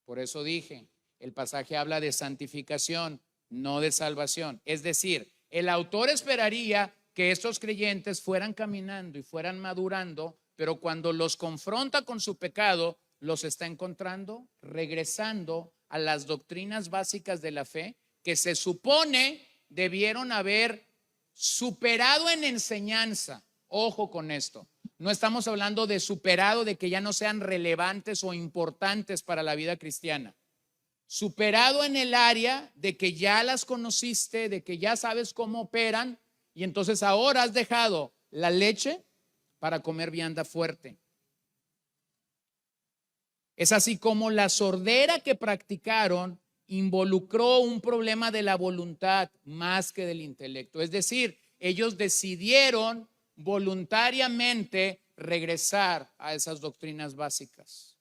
Por eso dije, el pasaje habla de santificación, no de salvación. Es decir, el autor esperaría que estos creyentes fueran caminando y fueran madurando, pero cuando los confronta con su pecado, los está encontrando regresando a las doctrinas básicas de la fe que se supone debieron haber superado en enseñanza. Ojo con esto. No estamos hablando de superado, de que ya no sean relevantes o importantes para la vida cristiana. Superado en el área de que ya las conociste, de que ya sabes cómo operan y entonces ahora has dejado la leche para comer vianda fuerte. Es así como la sordera que practicaron involucró un problema de la voluntad más que del intelecto. Es decir, ellos decidieron voluntariamente regresar a esas doctrinas básicas.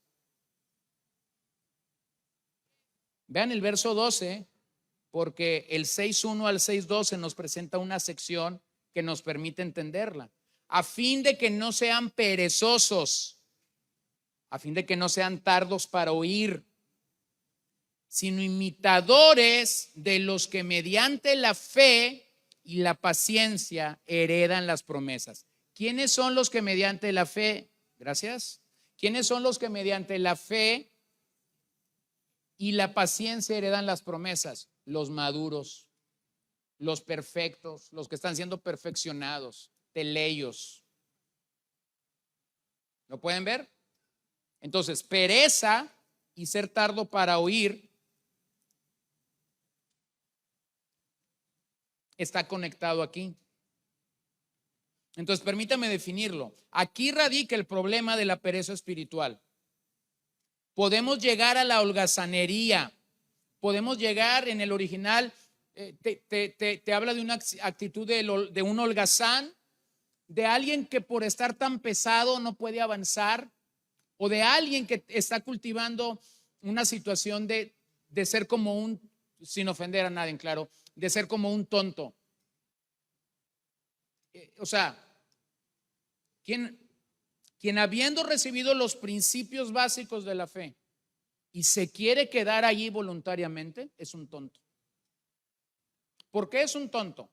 Vean el verso 12, porque el 6:1 al 6:12 nos presenta una sección que nos permite entenderla. A fin de que no sean perezosos, a fin de que no sean tardos para oír, sino imitadores de los que mediante la fe y la paciencia heredan las promesas. ¿Quiénes son los que mediante la fe? Gracias. ¿Quiénes son los que mediante la fe y la paciencia heredan las promesas? Los maduros, los perfectos, los que están siendo perfeccionados, teleios. ¿Lo pueden ver? Entonces, pereza y ser tardo para oír está conectado aquí. Entonces, permítame definirlo. Aquí radica el problema de la pereza espiritual. Podemos llegar a la holgazanería, podemos llegar en el original, te habla de una actitud de un holgazán, de alguien que por estar tan pesado no puede avanzar, o de alguien que está cultivando una situación de ser como un, sin ofender a nadie, claro, de ser como un tonto. O sea, quien habiendo recibido los principios básicos de la fe y se quiere quedar allí voluntariamente, es un tonto. ¿Por qué es un tonto?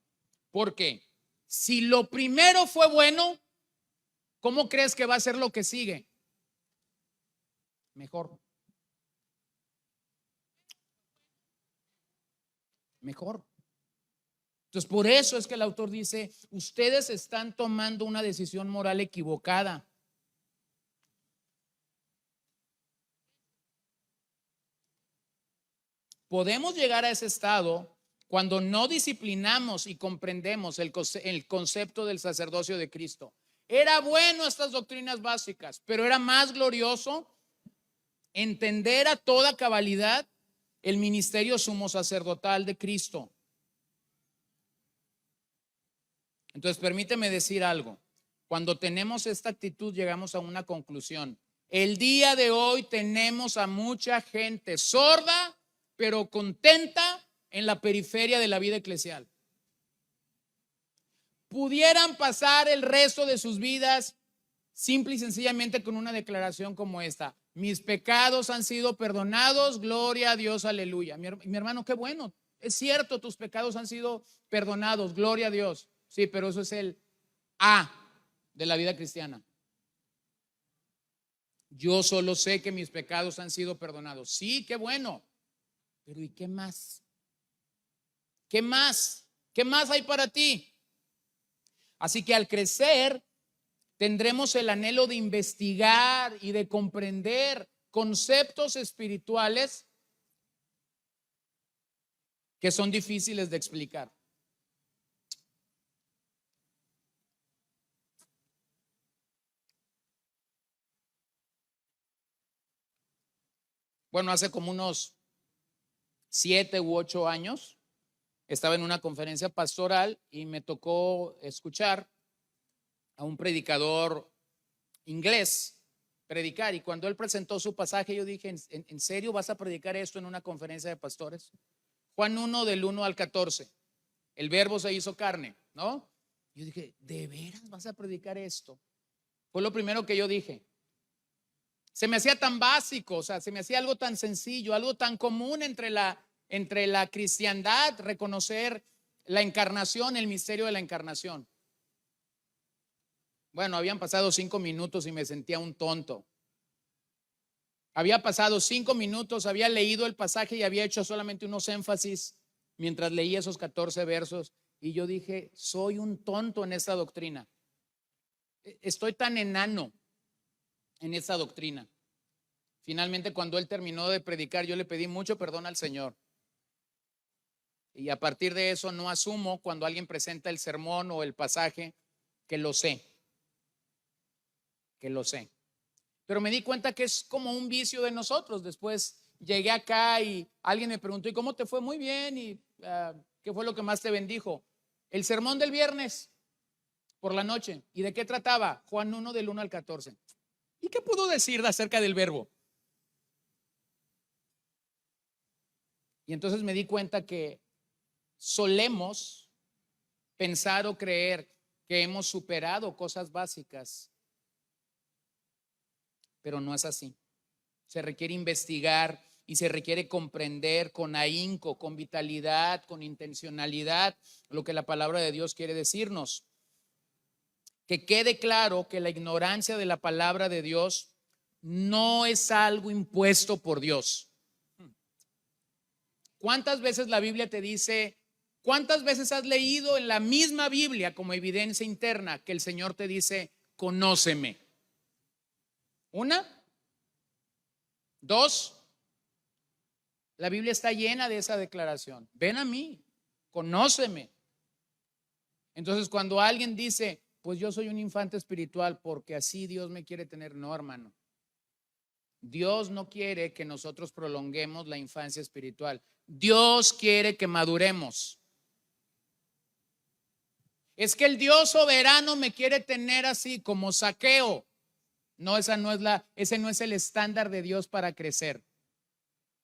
Porque si lo primero fue bueno, ¿cómo crees que va a ser lo que sigue? Mejor. Mejor. Entonces, por eso es que el autor dice, ustedes están tomando una decisión moral equivocada. Podemos llegar a ese estado cuando no disciplinamos y comprendemos el concepto del sacerdocio de Cristo. Era bueno estas doctrinas básicas, pero era más glorioso entender a toda cabalidad el ministerio sumo sacerdotal de Cristo. Entonces, permíteme decir algo. Cuando tenemos esta actitud, llegamos a una conclusión. El día de hoy tenemos a mucha gente sorda, pero contenta en la periferia de la vida eclesial. Pudieran pasar el resto de sus vidas simple y sencillamente con una declaración como esta: mis pecados han sido perdonados, gloria a Dios, aleluya. Mi hermano, qué bueno, es cierto, tus pecados han sido perdonados, gloria a Dios. Sí, pero eso es el A de la vida cristiana. Yo solo sé que mis pecados han sido perdonados. Sí, qué bueno. Pero ¿y qué más? ¿Qué más? ¿Qué más hay para ti? Así que al crecer tendremos el anhelo de investigar y de comprender conceptos espirituales que son difíciles de explicar. Bueno, hace como unos 7 u 8 años estaba en una conferencia pastoral y me tocó escuchar a un predicador inglés predicar, y cuando él presentó su pasaje yo dije, ¿en serio vas a predicar esto en una conferencia de pastores? Juan 1 del 1 al 14, el verbo se hizo carne, ¿no? Yo dije, ¿de veras vas a predicar esto? Fue lo primero que yo dije. Se me hacía tan básico, o sea, se me hacía algo tan sencillo, algo tan común entre la cristiandad, reconocer la encarnación, el misterio de la encarnación. Bueno, habían pasado 5 minutos y me sentía un tonto. Había pasado 5 minutos, había leído el pasaje y había hecho solamente unos énfasis mientras leía esos 14 versos, y yo dije, soy un tonto en esta doctrina. Estoy tan enano en esa doctrina. Finalmente, cuando él terminó de predicar, yo le pedí mucho perdón al Señor. Y a partir de eso no asumo cuando alguien presenta el sermón o el pasaje que lo sé. Pero me di cuenta que es como un vicio de nosotros. Después llegué acá y alguien me preguntó, ¿y cómo te fue? Muy bien. ¿Y qué fue lo que más te bendijo? El sermón del viernes por la noche. ¿Y de qué trataba? Juan 1 del 1 al 14. ¿Y qué puedo decir acerca del verbo? Y entonces me di cuenta que solemos pensar o creer que hemos superado cosas básicas, pero no es así. Se requiere investigar y se requiere comprender con ahínco, con vitalidad, con intencionalidad lo que la palabra de Dios quiere decirnos. Que quede claro que la ignorancia de la palabra de Dios no es algo impuesto por Dios. ¿Cuántas veces la Biblia te dice, cuántas veces has leído en la misma Biblia como evidencia interna que el Señor te dice, conóceme? ¿Una? ¿Dos? La Biblia está llena de esa declaración. Ven a mí, conóceme. Entonces, cuando alguien dice, pues yo soy un infante espiritual porque así Dios me quiere tener, no, hermano. Dios no quiere que nosotros prolonguemos la infancia espiritual. Dios quiere que maduremos. Es que el Dios soberano me quiere tener así como Zaqueo. No, ese no es el estándar de Dios para crecer.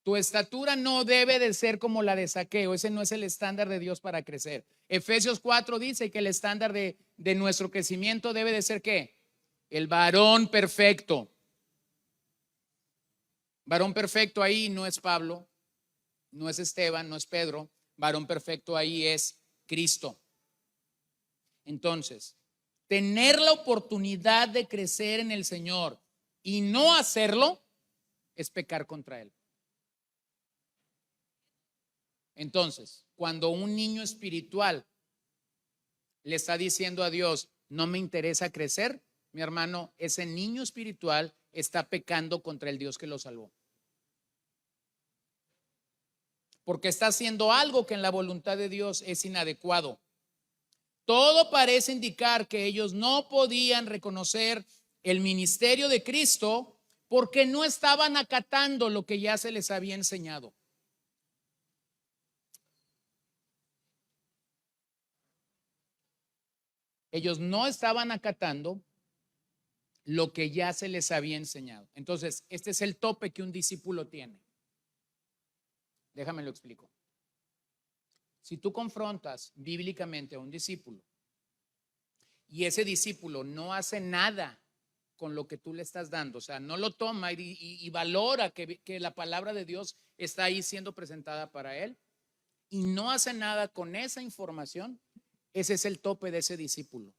Tu estatura no debe de ser como la de Zaqueo. Ese no es el estándar de Dios para crecer. Efesios 4 dice que el estándar de nuestro crecimiento debe de ser ¿qué? El varón perfecto. Varón perfecto ahí no es Pablo, no es Esteban, no es Pedro. Varón perfecto ahí es Cristo. Entonces, tener la oportunidad de crecer en el Señor y no hacerlo es pecar contra Él. Entonces, cuando un niño espiritual le está diciendo a Dios, no me interesa crecer, mi hermano, ese niño espiritual está pecando contra el Dios que lo salvó. Porque está haciendo algo que en la voluntad de Dios es inadecuado. Todo parece indicar que ellos no podían reconocer el ministerio de Cristo porque no estaban acatando lo que ya se les había enseñado. Ellos no estaban acatando lo que ya se les había enseñado. Entonces, este es el tope que un discípulo tiene. Déjame lo explico. Si tú confrontas bíblicamente a un discípulo y ese discípulo no hace nada con lo que tú le estás dando, o sea, no lo toma y valora que la palabra de Dios está ahí siendo presentada para él y no hace nada con esa información, ese es el tope de ese discípulo.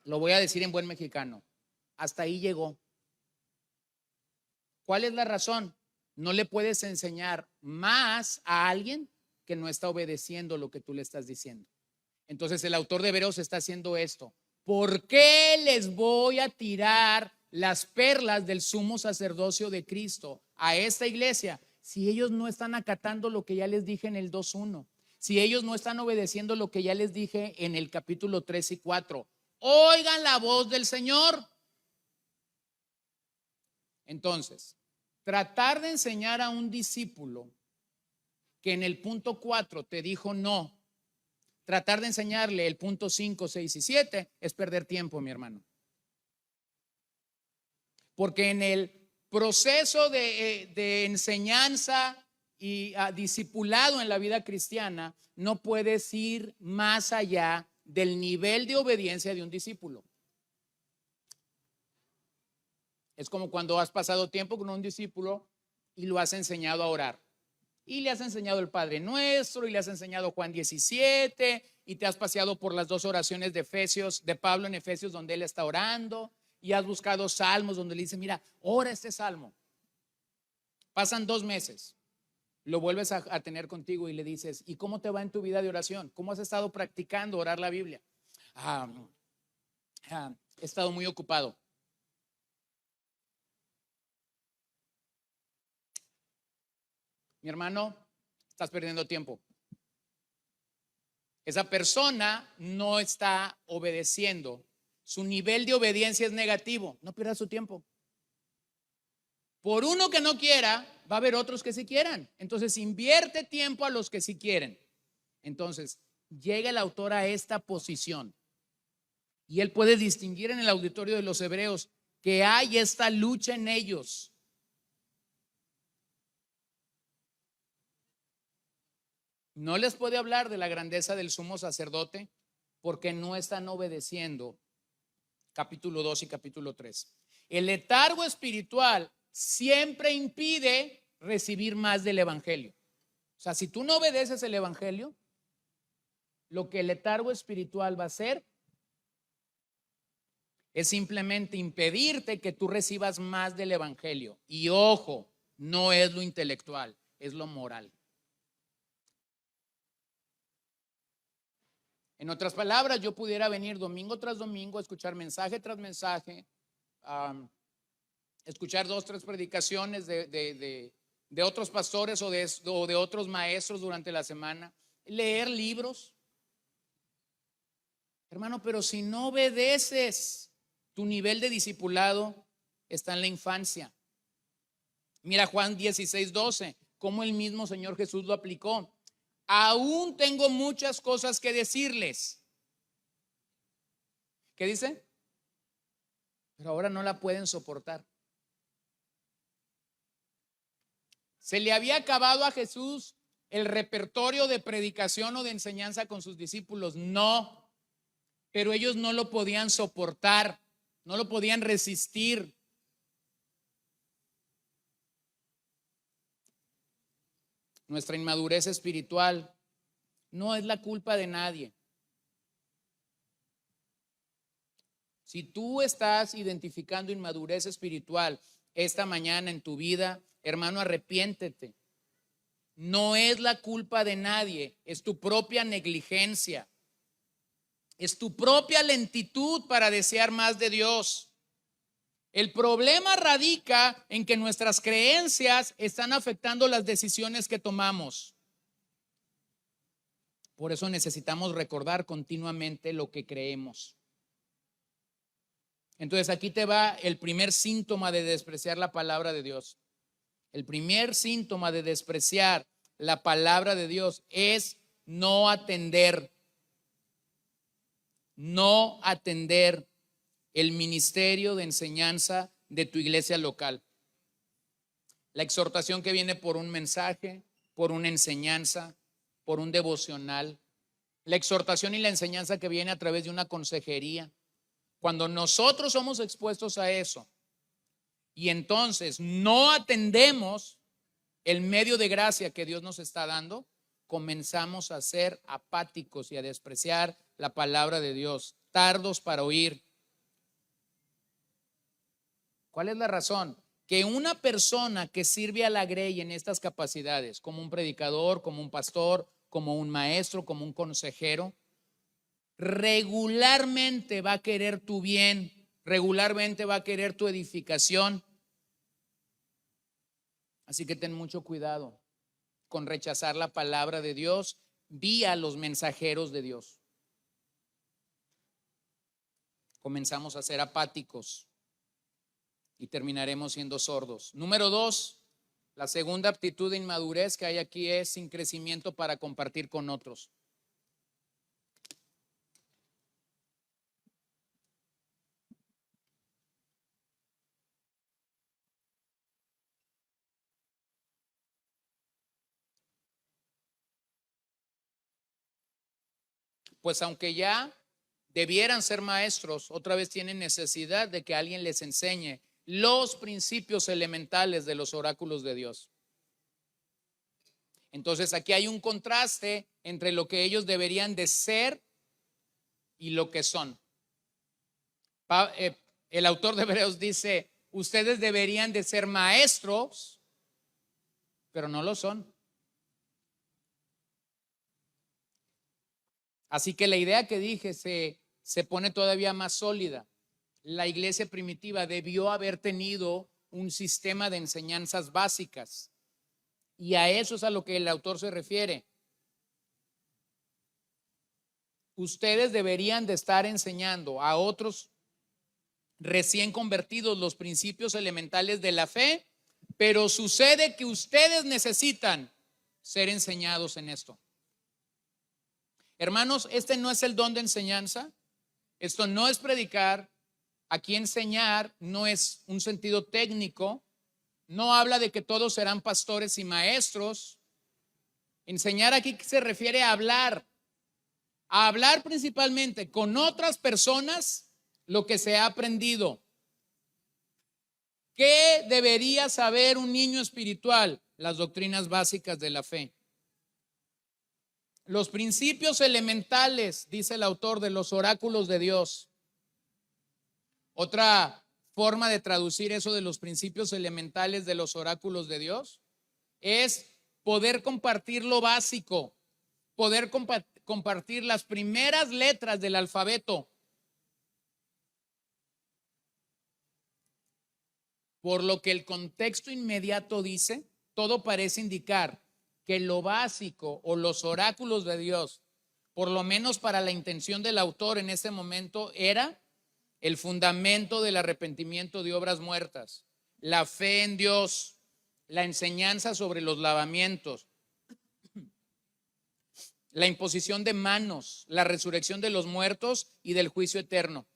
Lo voy a decir en buen mexicano, hasta ahí llegó. ¿Cuál es la razón? No le puedes enseñar más a alguien que no está obedeciendo lo que tú le estás diciendo. Entonces el autor de Hebreos está haciendo esto. ¿Por qué les voy a tirar las perlas del sumo sacerdocio de Cristo a esta iglesia si ellos no están acatando lo que ya les dije en el 2:1? Si ellos no están obedeciendo lo que ya les dije en el capítulo 3 y 4. Oigan la voz del Señor. Entonces, tratar de enseñar a un discípulo que en el punto 4 te dijo no, tratar de enseñarle el punto 5, 6 y 7 es perder tiempo, mi hermano. Porque en el proceso de enseñanza y discipulado en la vida cristiana, no puedes ir más allá del nivel de obediencia de un discípulo. Es como cuando has pasado tiempo con un discípulo y lo has enseñado a orar. Y le has enseñado el Padre Nuestro y le has enseñado Juan 17 y te has paseado por las 2 oraciones de Efesios, de Pablo en Efesios donde él está orando y has buscado salmos donde le dice, mira, ora este salmo. Pasan 2 meses, lo vuelves a tener contigo y le dices, ¿y cómo te va en tu vida de oración? ¿Cómo has estado practicando orar la Biblia? He estado muy ocupado. Mi hermano, estás perdiendo tiempo. Esa persona no está obedeciendo. Su nivel de obediencia es negativo. No pierda su tiempo. Por uno que no quiera, va a haber otros que sí quieran. Entonces, invierte tiempo a los que sí quieren. Entonces, llega el autor a esta posición. Y él puede distinguir en el auditorio de los Hebreos que hay esta lucha en ellos. No les puede hablar de la grandeza del sumo sacerdote porque no están obedeciendo capítulo 2 y capítulo 3. El letargo espiritual siempre impide recibir más del evangelio. O sea, si tú no obedeces el evangelio, lo que el letargo espiritual va a hacer es simplemente impedirte que tú recibas más del evangelio. Y ojo, no es lo intelectual, es lo moral. En otras palabras, yo pudiera venir domingo tras domingo, escuchar mensaje tras mensaje, escuchar 2, 3 predicaciones de de otros pastores o de otros maestros durante la semana, leer libros. Hermano, pero si no obedeces, tu nivel de discipulado está en la infancia. Mira Juan 16:12, cómo el mismo Señor Jesús lo aplicó. Aún tengo muchas cosas que decirles. ¿Qué dice? Pero ahora no la pueden soportar. Se le había acabado a Jesús el repertorio de predicación o de enseñanza con sus discípulos. No, pero ellos no lo podían soportar, no lo podían resistir. Nuestra inmadurez espiritual no es la culpa de nadie. Si tú estás identificando inmadurez espiritual esta mañana en tu vida, hermano, arrepiéntete. No es la culpa de nadie, es tu propia negligencia. Es tu propia lentitud para desear más de Dios. El problema radica en que nuestras creencias están afectando las decisiones que tomamos. Por eso necesitamos recordar continuamente lo que creemos. Entonces aquí te va el primer síntoma de despreciar la palabra de Dios. El primer síntoma de despreciar la palabra de Dios es no atender el ministerio de enseñanza de tu iglesia local. La exhortación que viene por un mensaje, por una enseñanza, por un devocional. La exhortación y la enseñanza que viene a través de una consejería. Cuando nosotros somos expuestos a eso y entonces no atendemos el medio de gracia que Dios nos está dando, comenzamos a ser apáticos y a despreciar la palabra de Dios, tardos para oír. ¿Cuál es la razón? Que una persona que sirve a la grey en estas capacidades, como un predicador, como un pastor, como un maestro, como un consejero, regularmente va a querer tu bien, regularmente va a querer tu edificación. Así que ten mucho cuidado con rechazar la palabra de Dios vía los mensajeros de Dios. Comenzamos a ser apáticos y terminaremos siendo sordos. Número 2, la segunda aptitud de inmadurez que hay aquí es sin crecimiento para compartir con otros. Pues aunque ya debieran ser maestros, otra vez tienen necesidad de que alguien les enseñe los principios elementales de los oráculos de Dios. Entonces aquí hay un contraste entre lo que ellos deberían de ser y lo que son. El autor de Hebreos dice, ustedes deberían de ser maestros, pero no lo son. Así que la idea que dije se pone todavía más sólida. La iglesia primitiva debió haber tenido un sistema de enseñanzas básicas. Y a eso es a lo que el autor se refiere. Ustedes deberían de estar enseñando a otros recién convertidos los principios elementales de la fe, pero sucede que ustedes necesitan ser enseñados en esto. Hermanos, este no es el don de enseñanza, esto no es predicar. Aquí enseñar no es un sentido técnico, no habla de que todos serán pastores y maestros. Enseñar aquí se refiere a hablar principalmente con otras personas lo que se ha aprendido. ¿Qué debería saber un niño espiritual? Las doctrinas básicas de la fe. Los principios elementales, dice el autor, de los oráculos de Dios. Otra forma de traducir eso de los principios elementales de los oráculos de Dios es poder compartir lo básico, poder compartir las primeras letras del alfabeto. Por lo que el contexto inmediato dice, todo parece indicar que lo básico o los oráculos de Dios, por lo menos para la intención del autor en ese momento, era el fundamento del arrepentimiento de obras muertas, la fe en Dios, la enseñanza sobre los lavamientos, la imposición de manos, la resurrección de los muertos y del juicio eterno,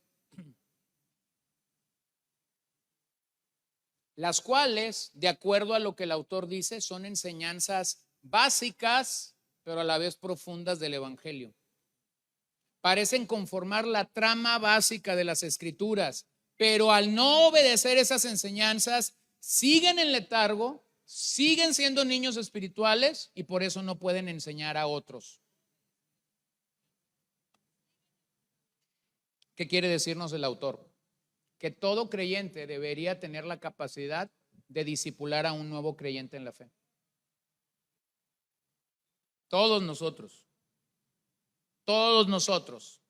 las cuales, de acuerdo a lo que el autor dice, son enseñanzas básicas, pero a la vez profundas del Evangelio. Parecen conformar la trama básica de las Escrituras, pero al no obedecer esas enseñanzas, siguen en letargo, siguen siendo niños espirituales y por eso no pueden enseñar a otros. ¿Qué quiere decirnos el autor? Que todo creyente debería tener la capacidad de discipular a un nuevo creyente en la fe. Todos nosotros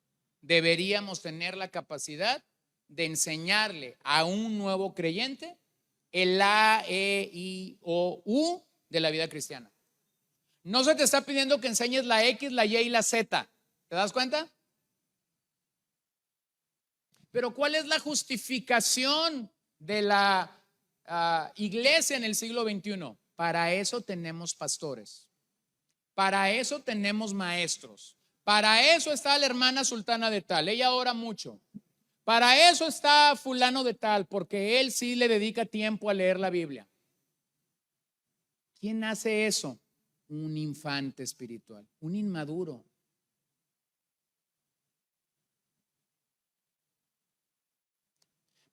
deberíamos tener la capacidad de enseñarle a un nuevo creyente el A, E, I, O, U de la vida cristiana. No se te está pidiendo que enseñes la X, la Y y la Z. ¿Te das cuenta? Pero ¿cuál es la justificación de la iglesia en el siglo XXI? Para eso tenemos pastores. Para eso tenemos maestros. Para eso está la hermana sultana de tal. Ella ora mucho. Para eso está fulano de tal, porque él sí le dedica tiempo a leer la Biblia. ¿Quién hace eso? Un infante espiritual, un inmaduro.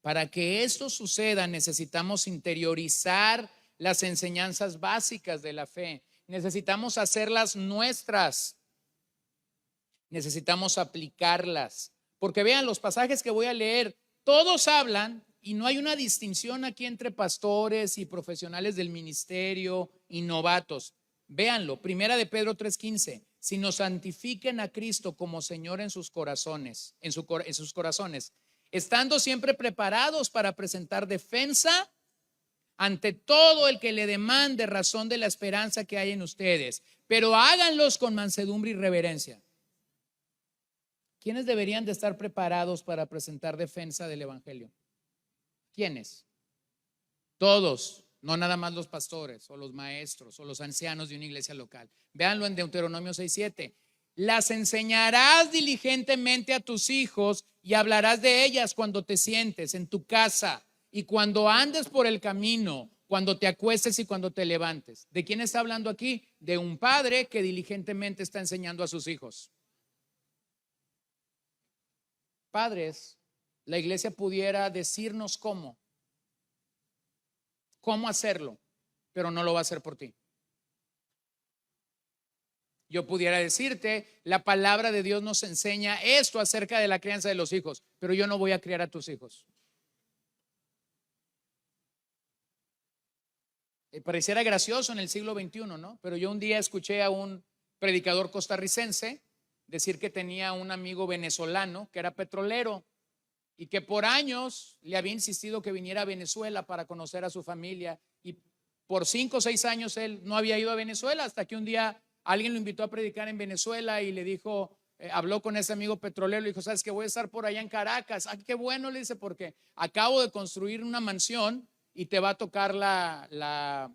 Para que esto suceda, necesitamos interiorizar las enseñanzas básicas de la fe. Necesitamos hacerlas nuestras. Necesitamos aplicarlas. Porque vean, los pasajes que voy a leer, todos hablan, y no hay una distinción aquí entre pastores y profesionales del ministerio y novatos. Véanlo, primera de Pedro 3:15. Si nos santifiquen a Cristo como Señor en sus corazones, en sus corazones, estando siempre preparados para presentar defensa ante todo el que le demande razón de la esperanza que hay en ustedes, pero háganlos con mansedumbre y reverencia. ¿Quiénes deberían de estar preparados para presentar defensa del Evangelio? ¿Quiénes? Todos, no nada más los pastores o los maestros o los ancianos de una iglesia local. Véanlo en Deuteronomio 6:7. Las enseñarás diligentemente a tus hijos y hablarás de ellas cuando te sientes en tu casa y cuando andes por el camino, cuando te acuestes y cuando te levantes. ¿De quién está hablando aquí? De un padre que diligentemente está enseñando a sus hijos. Padres, la iglesia pudiera decirnos cómo hacerlo, pero no lo va a hacer por ti. Yo pudiera decirte, la palabra de Dios nos enseña esto acerca de la crianza de los hijos, pero yo no voy a criar a tus hijos. Pareciera gracioso en el siglo XXI, ¿no? Pero yo un día escuché a un predicador costarricense decir que tenía un amigo venezolano que era petrolero y que por años le había insistido que viniera a Venezuela para conocer a su familia, y por 5 o 6 años él no había ido a Venezuela, hasta que un día alguien lo invitó a predicar en Venezuela y le dijo, habló con ese amigo petrolero, le dijo, ¿sabes que voy a estar por allá en Caracas? Ah, qué bueno, le dice, porque acabo de construir una mansión y te va a tocar la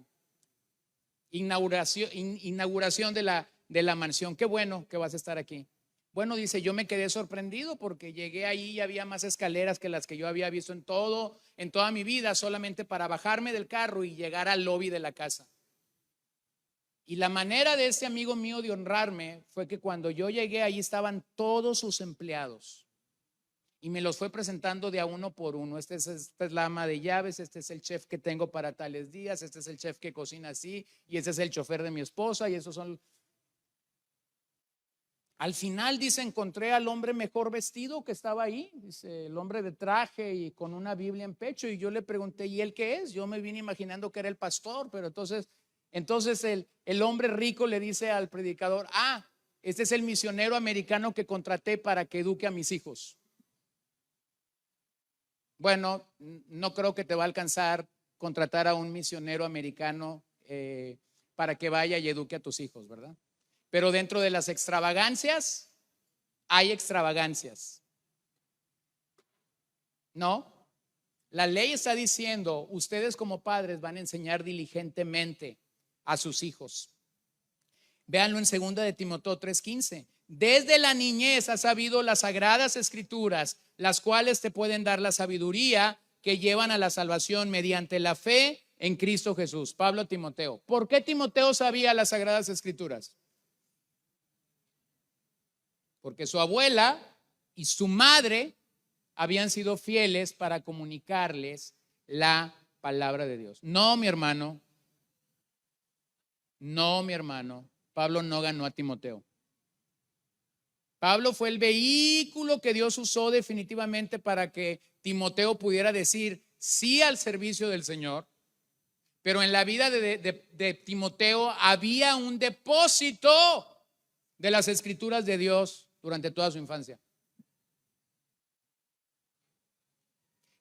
inauguración de la mansión. Qué bueno que vas a estar aquí. Bueno, dice, yo me quedé sorprendido porque llegué ahí y había más escaleras que las que yo había visto en toda mi vida, solamente para bajarme del carro y llegar al lobby de la casa. Y la manera de este amigo mío de honrarme fue que cuando yo llegué, ahí estaban todos sus empleados y me los fue presentando de a uno por uno. Esta es la ama de llaves, este es el chef que tengo para tales días, este es el chef que cocina así, y este es el chofer de mi esposa, y esos son. Al final dice, encontré al hombre mejor vestido que estaba ahí, dice, el hombre de traje y con una Biblia en pecho, y yo le pregunté, ¿y él qué es? Yo me vine imaginando que era el pastor, pero entonces el hombre rico le dice al predicador, este es el misionero americano que contraté para que eduque a mis hijos. Bueno, no creo que te va a alcanzar contratar a un misionero americano para que vaya y eduque a tus hijos, ¿verdad? Pero dentro de las extravagancias, hay extravagancias. No, la ley está diciendo, ustedes como padres van a enseñar diligentemente a sus hijos. Véanlo en 2 de Timoteo 3:15. Desde la niñez has sabido las sagradas escrituras, las cuales te pueden dar la sabiduría que llevan a la salvación mediante la fe en Cristo Jesús. Pablo a Timoteo. ¿Por qué Timoteo sabía las sagradas escrituras? Porque su abuela y su madre habían sido fieles para comunicarles la palabra de Dios. No, mi hermano. No, mi hermano. Pablo no ganó a Timoteo. Pablo fue el vehículo que Dios usó definitivamente para que Timoteo pudiera decir sí al servicio del Señor. Pero en la vida de Timoteo había un depósito de las escrituras de Dios durante toda su infancia.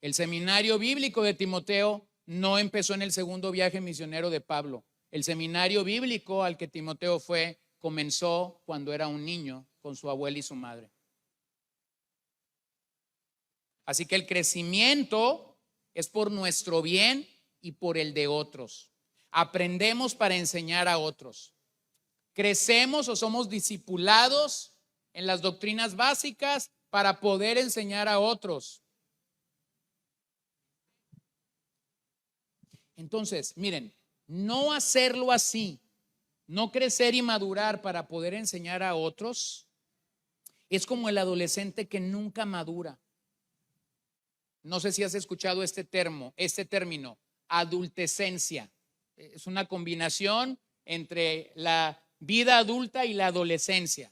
El seminario bíblico de Timoteo no empezó en el segundo viaje misionero de Pablo. El seminario bíblico al que Timoteo fue comenzó cuando era un niño con su abuela y su madre. Así que el crecimiento es por nuestro bien y por el de otros. Aprendemos para enseñar a otros. Crecemos o somos discipulados en las doctrinas básicas para poder enseñar a otros. Entonces, miren, no hacerlo así, no crecer y madurar para poder enseñar a otros, es como el adolescente que nunca madura. No sé si has escuchado este término, adultescencia. Es una combinación entre la vida adulta y la adolescencia.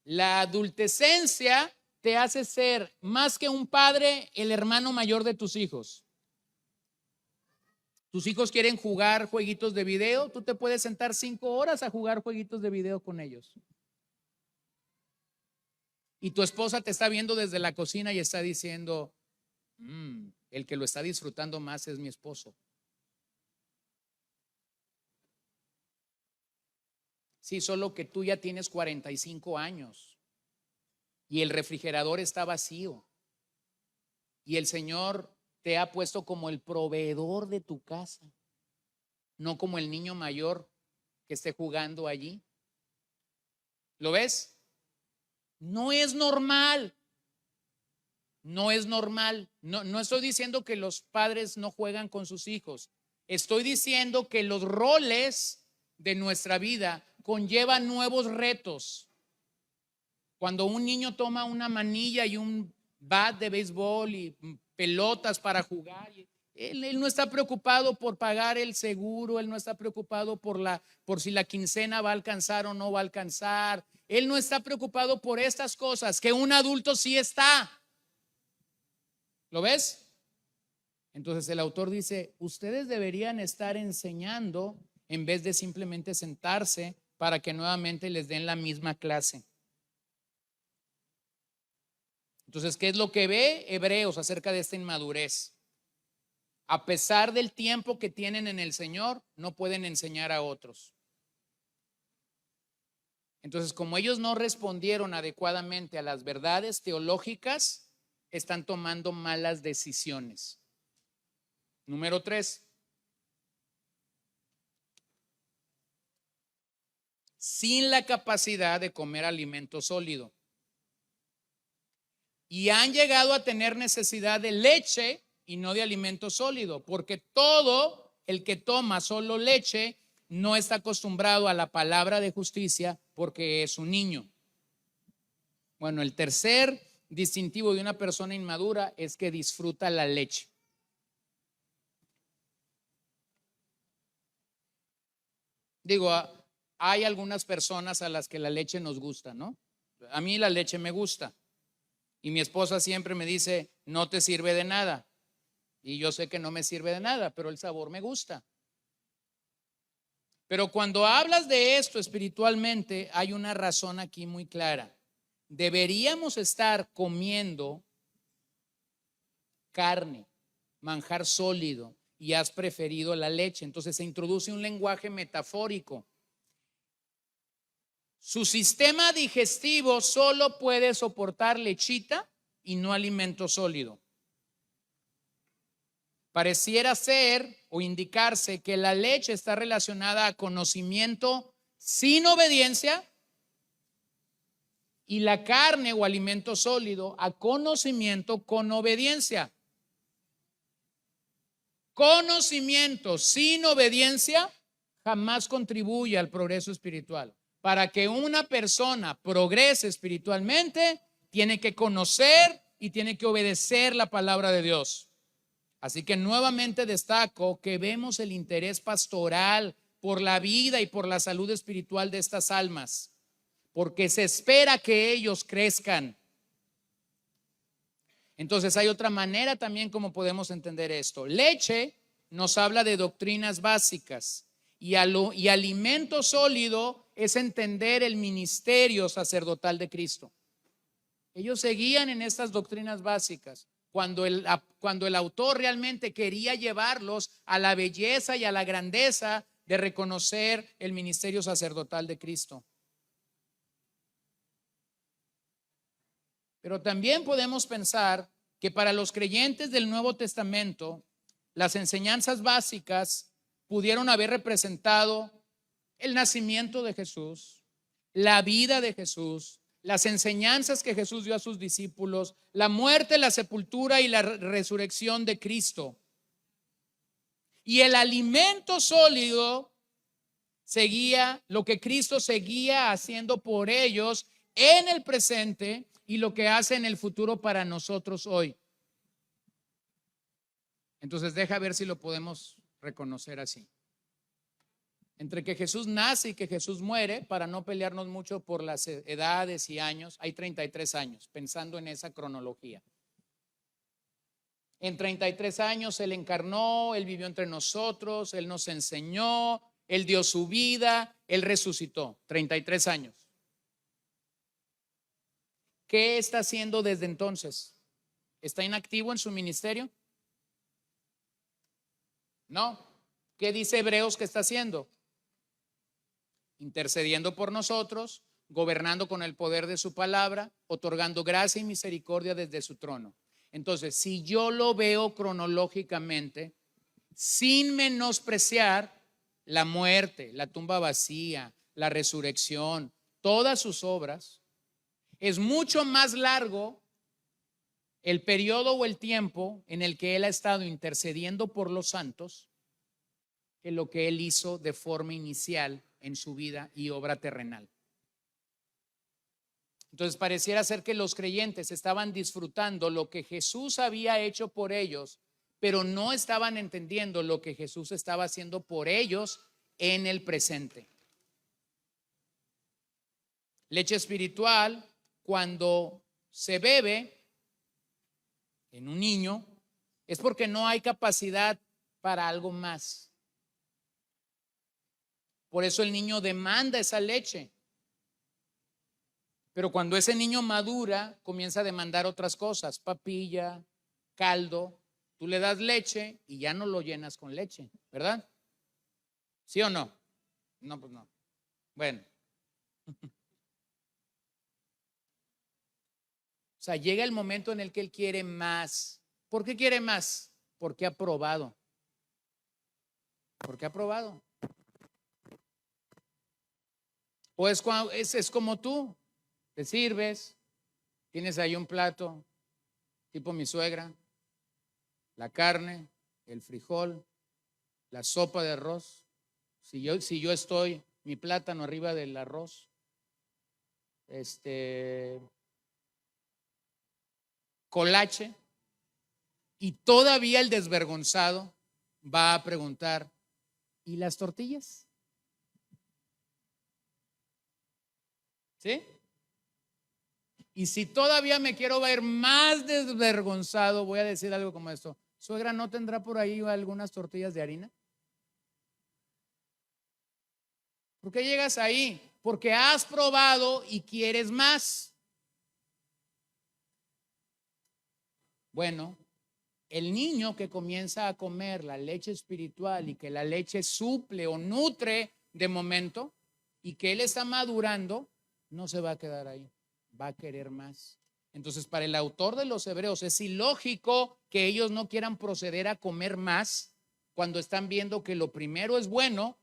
La adultescencia te hace ser más que un padre, el hermano mayor de tus hijos. Tus hijos quieren jugar jueguitos de video, tú te puedes sentar 5 horas a jugar jueguitos de video con ellos. Y tu esposa te está viendo desde la cocina y está diciendo, el que lo está disfrutando más es mi esposo. Sí, solo que tú ya tienes 45 años y el refrigerador está vacío y el Señor te ha puesto como el proveedor de tu casa, no como el niño mayor que esté jugando allí. ¿Lo ves? No es normal. No es normal. No estoy diciendo que los padres no juegan con sus hijos. Estoy diciendo que los roles de nuestra vida conllevan nuevos retos. Cuando un niño toma una manilla y un bat de béisbol y pelotas para jugar, él no está preocupado por pagar el seguro, él no está preocupado por si la quincena va a alcanzar o no va a alcanzar. Él no está preocupado por estas cosas que un adulto sí está. ¿Lo ves? Entonces el autor dice, ustedes deberían estar enseñando en vez de simplemente sentarse para que nuevamente les den la misma clase. Entonces, ¿qué es lo que ve Hebreos acerca de esta inmadurez? A pesar del tiempo que tienen en el Señor, no pueden enseñar a otros. Entonces, como ellos no respondieron adecuadamente a las verdades teológicas, están tomando malas decisiones. Número 3. Sin la capacidad de comer alimento sólido. Y han llegado a tener necesidad de leche y no de alimento sólido, porque todo el que toma solo leche no está acostumbrado a la palabra de justicia porque es un niño. Bueno, el tercer distintivo de una persona inmadura es que disfruta la leche. Digo, hay algunas personas a las que la leche nos gusta, ¿no? A mí la leche me gusta. Y mi esposa siempre me dice, no te sirve de nada. Y yo sé que no me sirve de nada, pero el sabor me gusta. Pero cuando hablas de esto espiritualmente, hay una razón aquí muy clara. Deberíamos estar comiendo carne, manjar sólido, y has preferido la leche. Entonces se introduce un lenguaje metafórico. Su sistema digestivo solo puede soportar lechita y no alimento sólido. Pareciera ser o indicarse que la leche está relacionada a conocimiento sin obediencia y la carne o alimento sólido a conocimiento con obediencia. Conocimiento sin obediencia jamás contribuye al progreso espiritual. Para que una persona progrese espiritualmente, tiene que conocer y tiene que obedecer la palabra de Dios. Así que nuevamente destaco que vemos el interés pastoral por la vida y por la salud espiritual de estas almas, porque se espera que ellos crezcan. Entonces hay otra manera también como podemos entender esto. Leche nos habla de doctrinas básicas y alimento sólido es entender el ministerio sacerdotal de Cristo. Ellos seguían en estas doctrinas básicas cuando el autor realmente quería llevarlos a la belleza y a la grandeza de reconocer el ministerio sacerdotal de Cristo. Pero también podemos pensar que para los creyentes del Nuevo Testamento, las enseñanzas básicas pudieron haber representado el nacimiento de Jesús, la vida de Jesús, las enseñanzas que Jesús dio a sus discípulos, la muerte, la sepultura y la resurrección de Cristo. Y el alimento sólido seguía lo que Cristo seguía haciendo por ellos en el presente y lo que hace en el futuro para nosotros hoy. Entonces deja ver si lo podemos reconocer así. Entre que Jesús nace y que Jesús muere, para no pelearnos mucho por las edades y años, hay 33 años, pensando en esa cronología. En 33 años Él encarnó, Él vivió entre nosotros, Él nos enseñó, Él dio su vida, Él resucitó. 33 años. ¿Qué está haciendo desde entonces? ¿Está inactivo en su ministerio? No. ¿Qué dice Hebreos que está haciendo? Intercediendo por nosotros, gobernando con el poder de su palabra, otorgando gracia y misericordia desde su trono. Entonces, si yo lo veo cronológicamente, sin menospreciar la muerte, la tumba vacía, la resurrección, todas sus obras, es mucho más largo el periodo o el tiempo en el que Él ha estado intercediendo por los santos que lo que Él hizo de forma inicial en su vida y obra terrenal. Entonces pareciera ser que los creyentes estaban disfrutando lo que Jesús había hecho por ellos, pero no estaban entendiendo lo que Jesús estaba haciendo por ellos en el presente. Leche espiritual, cuando se bebe en un niño, es porque no hay capacidad para algo más. Por eso el niño demanda esa leche. Pero cuando ese niño madura, comienza a demandar otras cosas, papilla, caldo. Tú le das leche y ya no lo llenas con leche, ¿verdad? ¿Sí o no? No, pues no. Bueno. O sea, llega el momento en el que él quiere más. ¿Por qué quiere más? Porque ha probado. Porque ha probado. O es como tú, te sirves, tienes ahí un plato, tipo mi suegra, la carne, el frijol, la sopa de arroz. Si yo estoy, mi plátano arriba del arroz, colache, y todavía el desvergonzado va a preguntar, ¿y las tortillas? ¿Sí? Y si todavía me quiero ver más desvergonzado, voy a decir algo como esto: suegra, ¿no tendrá por ahí algunas tortillas de harina? ¿Por qué llegas ahí? Porque has probado y quieres más. Bueno, El niño que comienza a comer la leche espiritual y que la leche suple o nutre de momento y que él está madurando, no se va a quedar ahí, va a querer más. Entonces, para el autor de los Hebreos es ilógico que ellos no quieran proceder a comer más cuando están viendo que lo primero es bueno,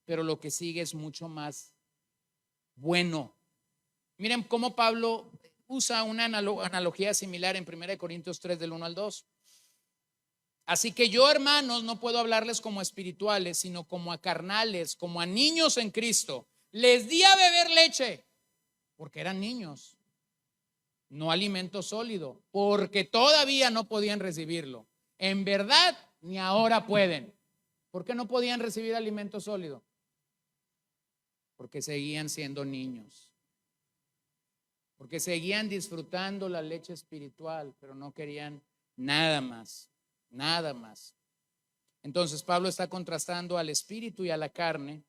pero lo que sigue es mucho más bueno. Miren cómo Pablo usa una analogía similar en 1 Corintios 3 del 1 al 2. Así que yo, hermanos, no puedo hablarles como espirituales, sino como a carnales, como a niños en Cristo. Les di a beber leche porque eran niños, no alimento sólido, porque todavía no podían recibirlo. En verdad, ni ahora pueden. ¿Por qué no podían recibir alimento sólido? Porque seguían siendo niños. Porque seguían disfrutando la leche espiritual, pero no querían nada más, nada más. Entonces Pablo está contrastando al espíritu y a la carne,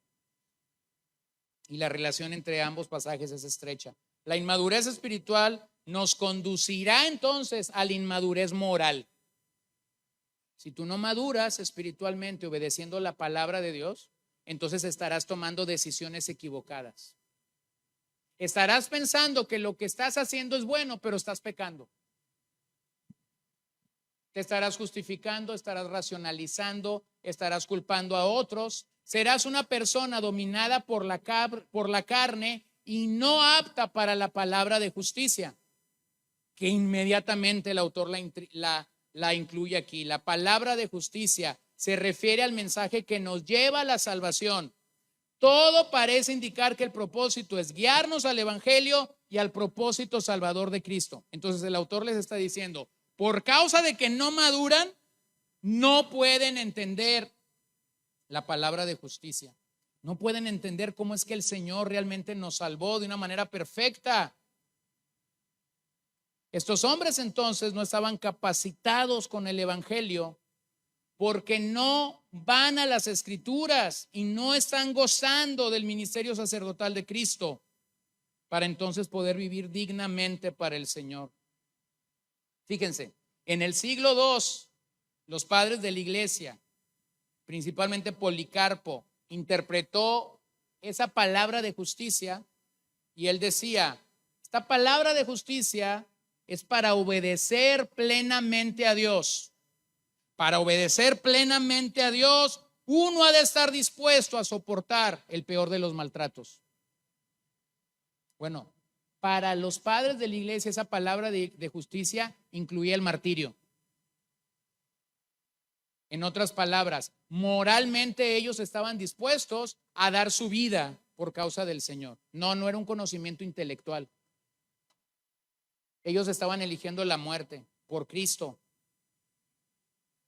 y la relación entre ambos pasajes es estrecha. La inmadurez espiritual nos conducirá entonces a la inmadurez moral. Si tú no maduras espiritualmente obedeciendo la palabra de Dios, entonces estarás tomando decisiones equivocadas. Estarás pensando que lo que estás haciendo es bueno, pero estás pecando. Te estarás justificando, estarás racionalizando, estarás culpando a otros. Serás una persona dominada por la carne y no apta para la palabra de justicia, que inmediatamente el autor la incluye aquí. La palabra de justicia se refiere al mensaje que nos lleva a la salvación. Todo parece indicar que el propósito es guiarnos al evangelio y al propósito salvador de Cristo. Entonces el autor les está diciendo, por causa de que no maduran, no pueden entender la palabra de justicia. No pueden entender cómo es que el Señor realmente nos salvó de una manera perfecta. Estos hombres entonces no estaban capacitados con el evangelio porque no van a las escrituras y no están gozando del ministerio sacerdotal de Cristo para entonces poder vivir dignamente para el Señor. Fíjense, en el siglo II, los padres de la iglesia, principalmente Policarpo, interpretó esa palabra de justicia y él decía, esta palabra de justicia es para obedecer plenamente a Dios. Para obedecer plenamente a Dios, uno ha de estar dispuesto a soportar el peor de los maltratos. Bueno, para los padres de la iglesia esa palabra de justicia incluía el martirio. En otras palabras, moralmente ellos estaban dispuestos a dar su vida por causa del Señor. No era un conocimiento intelectual. Ellos estaban eligiendo la muerte por Cristo.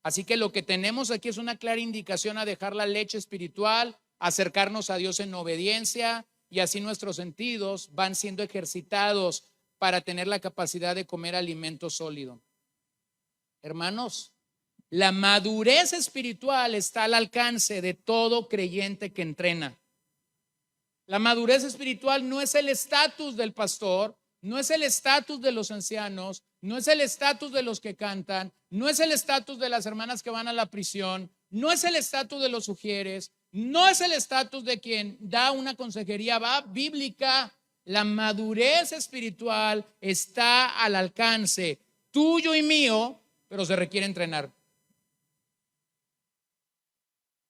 Así que lo que tenemos aquí es una clara indicación a dejar la leche espiritual, acercarnos a Dios en obediencia, y así nuestros sentidos van siendo ejercitados para tener la capacidad de comer alimento sólido. Hermanos, la madurez espiritual está al alcance de todo creyente que entrena. La madurez espiritual no es el estatus del pastor, no es el estatus de los ancianos, no es el estatus de los que cantan, no es el estatus de las hermanas que van a la prisión, no es el estatus de los sugieres, no es el estatus de quien da una consejería bíblica. La madurez espiritual está al alcance tuyo y mío, pero se requiere entrenar.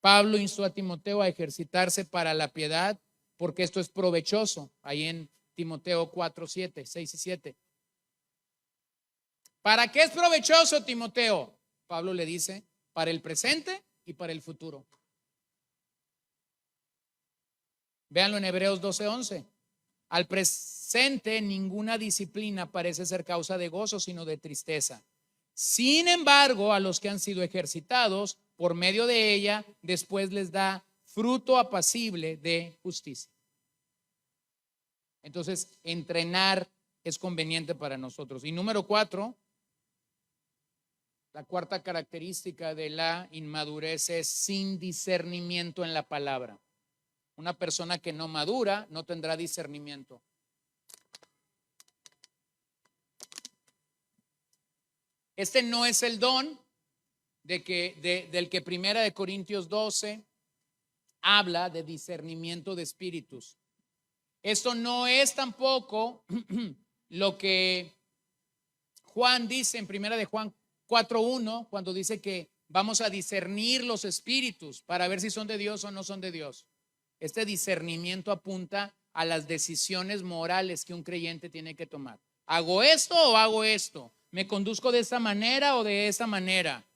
Pablo instó a Timoteo a ejercitarse para la piedad, porque esto es provechoso, ahí en Timoteo 4, 7, 6 y 7. ¿Para qué es provechoso, Timoteo? Pablo le dice, para el presente y para el futuro. Véanlo en Hebreos 12, 11. Al presente ninguna disciplina parece ser causa de gozo, sino de tristeza. Sin embargo, a los que han sido ejercitados por medio de ella, después les da fruto apacible de justicia. Entonces, entrenar es conveniente para nosotros. Y número 4, la cuarta característica de la inmadurez es sin discernimiento en la palabra. Una persona que no madura no tendrá discernimiento. Este no es el don del que Primera de Corintios 12 habla de discernimiento de espíritus. Esto no es tampoco lo que Juan dice en Primera de Juan 4:1, cuando dice que vamos a discernir los espíritus para ver si son de Dios o no son de Dios. Este discernimiento apunta a las decisiones morales que un creyente tiene que tomar. ¿Hago esto o hago esto? ¿Me conduzco de esta manera o de esta manera?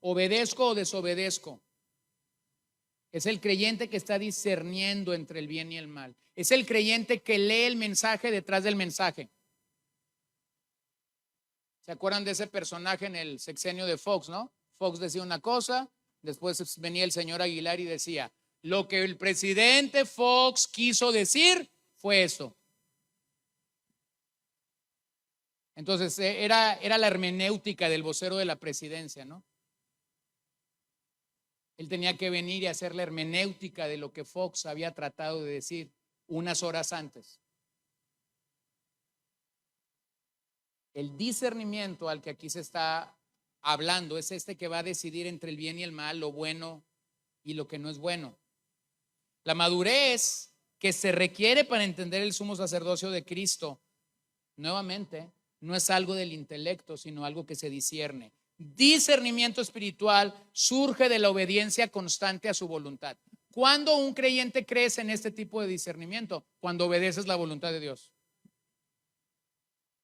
¿Obedezco o desobedezco? Es el creyente que está discerniendo entre el bien y el mal. Es el creyente que lee el mensaje detrás del mensaje. ¿Se acuerdan de ese personaje en el sexenio de Fox, no? Fox decía una cosa, después venía el señor Aguilar y decía, lo que el presidente Fox quiso decir fue esto. Entonces era la hermenéutica del vocero de la presidencia, ¿no? Él tenía que venir y hacer la hermenéutica de lo que Fox había tratado de decir unas horas antes. El discernimiento al que aquí se está hablando es este que va a decidir entre el bien y el mal, lo bueno y lo que no es bueno. La madurez que se requiere para entender el sumo sacerdocio de Cristo, nuevamente, no es algo del intelecto, sino algo que se discierne. Discernimiento espiritual surge de la obediencia constante a su voluntad. ¿Cuándo un creyente crece en este tipo de discernimiento? Cuando obedeces la voluntad de Dios.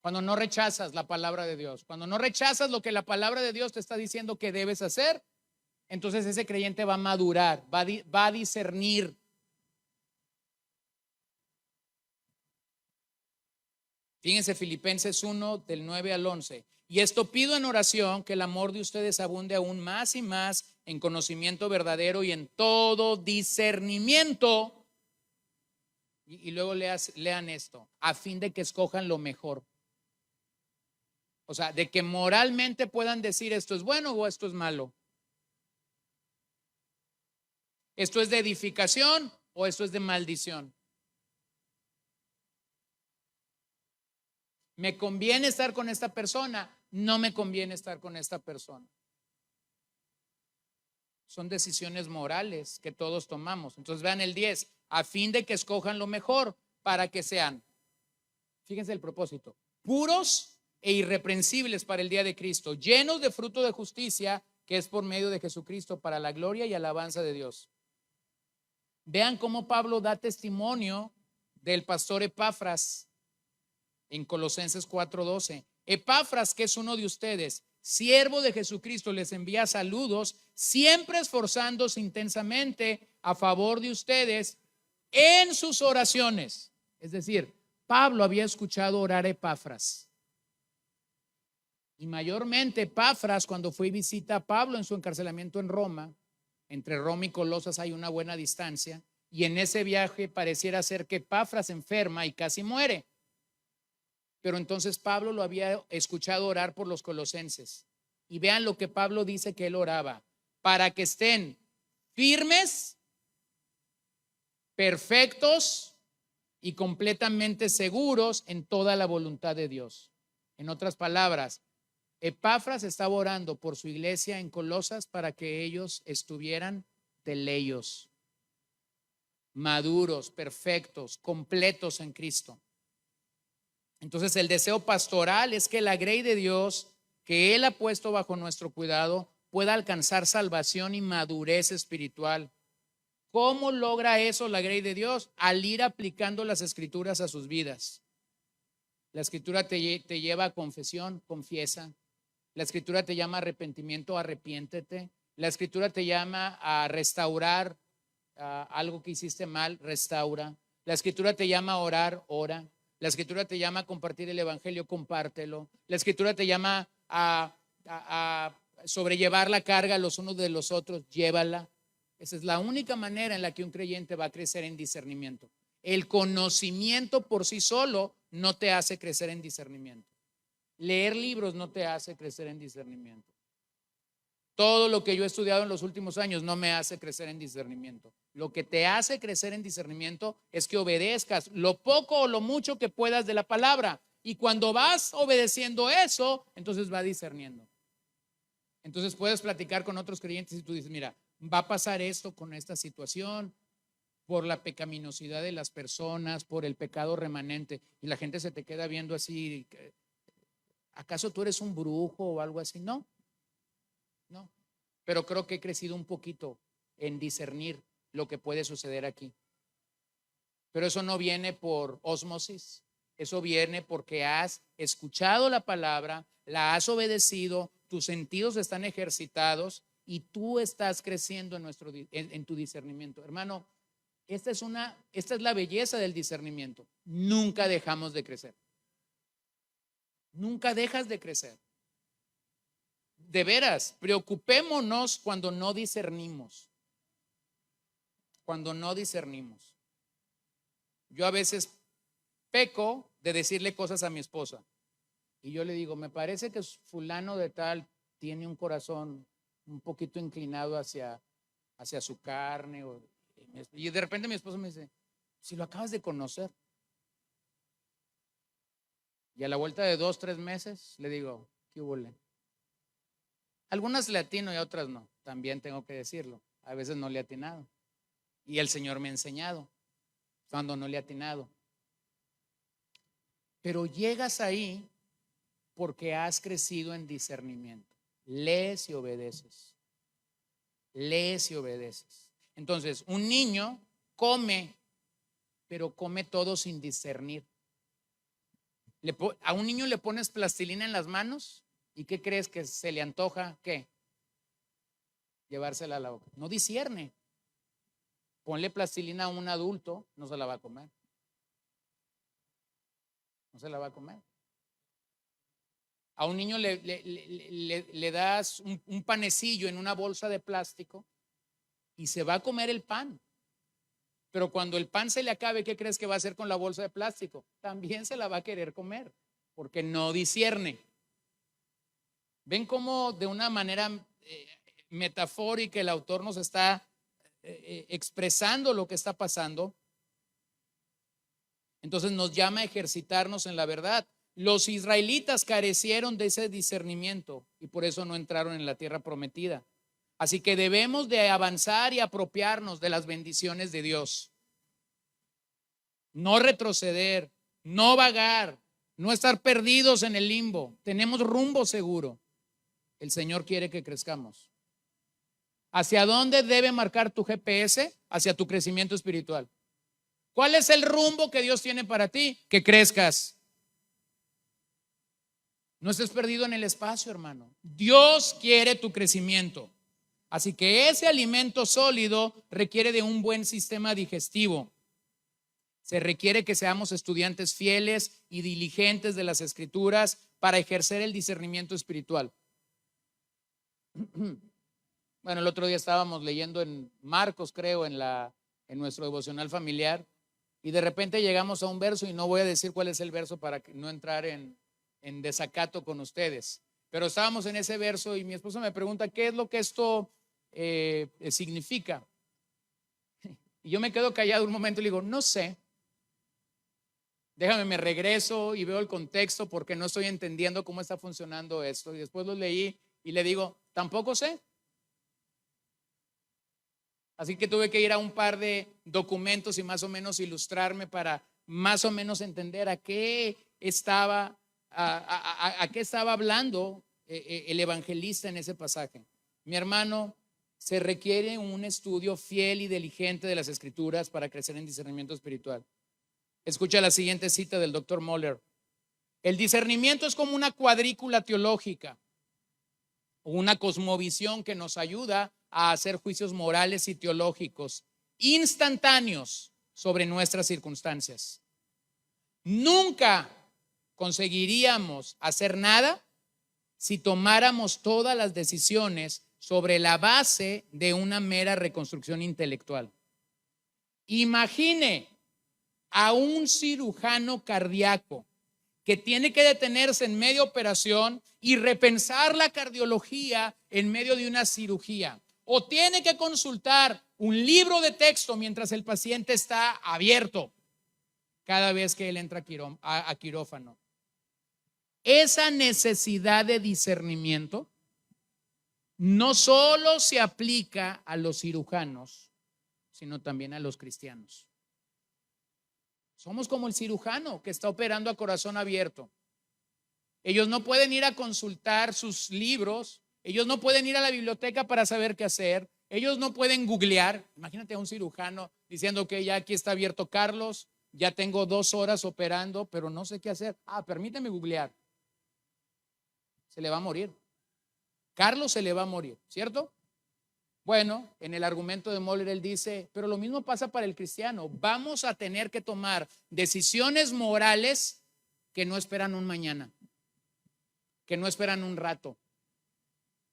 Cuando no rechazas la palabra de Dios. Cuando no rechazas lo que la palabra de Dios te está diciendo que debes hacer, entonces ese creyente va a madurar, va a discernir. Fíjense, Filipenses 1 del 9 al 11. Y esto pido en oración, que el amor de ustedes abunde aún más y más en conocimiento verdadero y en todo discernimiento. Y luego lean esto, a fin de que escojan lo mejor. O sea, de que moralmente puedan decir esto es bueno o esto es malo. Esto es de edificación o esto es de maldición. ¿Me conviene estar con esta persona? No me conviene estar con esta persona. Son decisiones morales que todos tomamos. Entonces vean el 10, a fin de que escojan lo mejor para que sean, fíjense el propósito, puros e irreprensibles para el día de Cristo, llenos de fruto de justicia que es por medio de Jesucristo para la gloria y alabanza de Dios. Vean cómo Pablo da testimonio del pastor Epafras en Colosenses 4:12. Epafras, que es uno de ustedes, siervo de Jesucristo, les envía saludos, siempre esforzándose intensamente a favor de ustedes en sus oraciones. Es decir, Pablo había escuchado orar a Epafras. Y mayormente Epafras, cuando fue y visita a Pablo en su encarcelamiento en Roma, entre Roma y Colosas hay una buena distancia, y en ese viaje pareciera ser que Epafras enferma y casi muere. Pero entonces Pablo lo había escuchado orar por los colosenses. Y vean lo que Pablo dice que él oraba: para que estén firmes, perfectos y completamente seguros en toda la voluntad de Dios. En otras palabras, Epafras estaba orando por su iglesia en Colosas para que ellos estuvieran teleios, maduros, perfectos, completos en Cristo. Entonces el deseo pastoral es que la grey de Dios que Él ha puesto bajo nuestro cuidado pueda alcanzar salvación y madurez espiritual. ¿Cómo logra eso la grey de Dios? Al ir aplicando las escrituras a sus vidas. La escritura te lleva a confesión, confiesa. La escritura te llama a arrepentimiento, arrepiéntete. La escritura te llama a restaurar algo que hiciste mal, restaura. La escritura te llama a orar, ora. La escritura te llama a compartir el evangelio, compártelo. La escritura te llama a sobrellevar la carga los unos de los otros, llévala. Esa es la única manera en la que un creyente va a crecer en discernimiento. El conocimiento por sí solo no te hace crecer en discernimiento. Leer libros no te hace crecer en discernimiento. Todo lo que yo he estudiado en los últimos años no me hace crecer en discernimiento. Lo que te hace crecer en discernimiento es que obedezcas lo poco o lo mucho que puedas de la palabra. Y cuando vas obedeciendo eso, entonces va discerniendo. Entonces puedes platicar con otros creyentes y tú dices, mira, va a pasar esto con esta situación, por la pecaminosidad de las personas, por el pecado remanente. Y la gente se te queda viendo así, ¿acaso tú eres un brujo o algo así? No, no. Pero creo que he crecido un poquito en discernir lo que puede suceder aquí. Pero eso no viene por ósmosis, eso viene porque has escuchado la palabra, la has obedecido, tus sentidos están ejercitados y tú estás creciendo en tu discernimiento. Hermano, esta es la belleza del discernimiento. Nunca dejamos de crecer. Nunca dejas de crecer. De veras, preocupémonos cuando no discernimos. Cuando no discernimos. Yo a veces peco de decirle cosas a mi esposa. Y yo le digo, me parece que fulano de tal tiene un corazón un poquito inclinado hacia su carne. Y de repente mi esposa me dice, si lo acabas de conocer. Y a la vuelta de 2, 3 meses le digo, ¿qué hubo? Algunas le atino y otras no. También tengo que decirlo. A veces no le he atinado. Y el Señor me ha enseñado cuando no le he atinado. Pero llegas ahí porque has crecido en discernimiento. Lees y obedeces. Lees y obedeces. Entonces, un niño come, pero come todo sin discernir. A un niño le pones plastilina en las manos y ¿qué crees que se le antoja? ¿Qué? Llevársela a la boca. No discierne. Ponle plastilina a un adulto, no se la va a comer. No se la va a comer. A un niño le das un panecillo en una bolsa de plástico y se va a comer el pan. Pero cuando el pan se le acabe, ¿qué crees que va a hacer con la bolsa de plástico? También se la va a querer comer, porque no discierne. ¿Ven cómo de una manera metafórica el autor nos está expresando lo que está pasando? Entonces nos llama a ejercitarnos en la verdad. Los israelitas carecieron de ese discernimiento y por eso no entraron en la tierra prometida. Así que debemos de avanzar y apropiarnos de las bendiciones de Dios. No retroceder, no vagar, no estar perdidos en el limbo. Tenemos rumbo seguro. El Señor quiere que crezcamos. ¿Hacia dónde debe marcar tu GPS? Hacia tu crecimiento espiritual. ¿Cuál es el rumbo que Dios tiene para ti? Que crezcas. No estés perdido en el espacio, hermano. Dios quiere tu crecimiento. Así que ese alimento sólido requiere de un buen sistema digestivo. Se requiere que seamos estudiantes fieles y diligentes de las Escrituras para ejercer el discernimiento espiritual. Bueno, el otro día estábamos leyendo en Marcos, creo, en nuestro devocional familiar, y de repente llegamos a un verso, y no voy a decir cuál es el verso para no entrar en desacato con ustedes, pero estábamos en ese verso y mi esposa me pregunta, ¿qué es lo que esto significa? Y yo me quedo callado un momento y le digo, no sé. Déjame, me regreso y veo el contexto porque no estoy entendiendo cómo está funcionando esto. Y después lo leí y le digo, tampoco sé. Así que tuve que ir a un par de documentos y más o menos ilustrarme para más o menos entender a qué estaba hablando el evangelista en ese pasaje. Mi hermano, se requiere un estudio fiel y diligente de las Escrituras para crecer en discernimiento espiritual. Escucha la siguiente cita del Dr. Moller. El discernimiento es como una cuadrícula teológica, una cosmovisión que nos ayuda a hacer juicios morales y teológicos instantáneos sobre nuestras circunstancias. Nunca conseguiríamos hacer nada si tomáramos todas las decisiones sobre la base de una mera reconstrucción intelectual. Imagine a un cirujano cardíaco que tiene que detenerse en media operación y repensar la cardiología en medio de una cirugía, o tiene que consultar un libro de texto mientras el paciente está abierto cada vez que él entra a quirófano. Esa necesidad de discernimiento no solo se aplica a los cirujanos, sino también a los cristianos. Somos como el cirujano que está operando a corazón abierto. Ellos no pueden ir a consultar sus libros, ellos no pueden ir a la biblioteca para saber qué hacer, ellos no pueden googlear. Imagínate a un cirujano diciendo que ya aquí está abierto Carlos, ya tengo 2 horas operando, pero no sé qué hacer. Permíteme googlear. Se le va a morir. Carlos se le va a morir, ¿cierto? Bueno, en el argumento de Moller él dice, pero lo mismo pasa para el cristiano. Vamos a tener que tomar decisiones morales que no esperan un mañana, que no esperan un rato.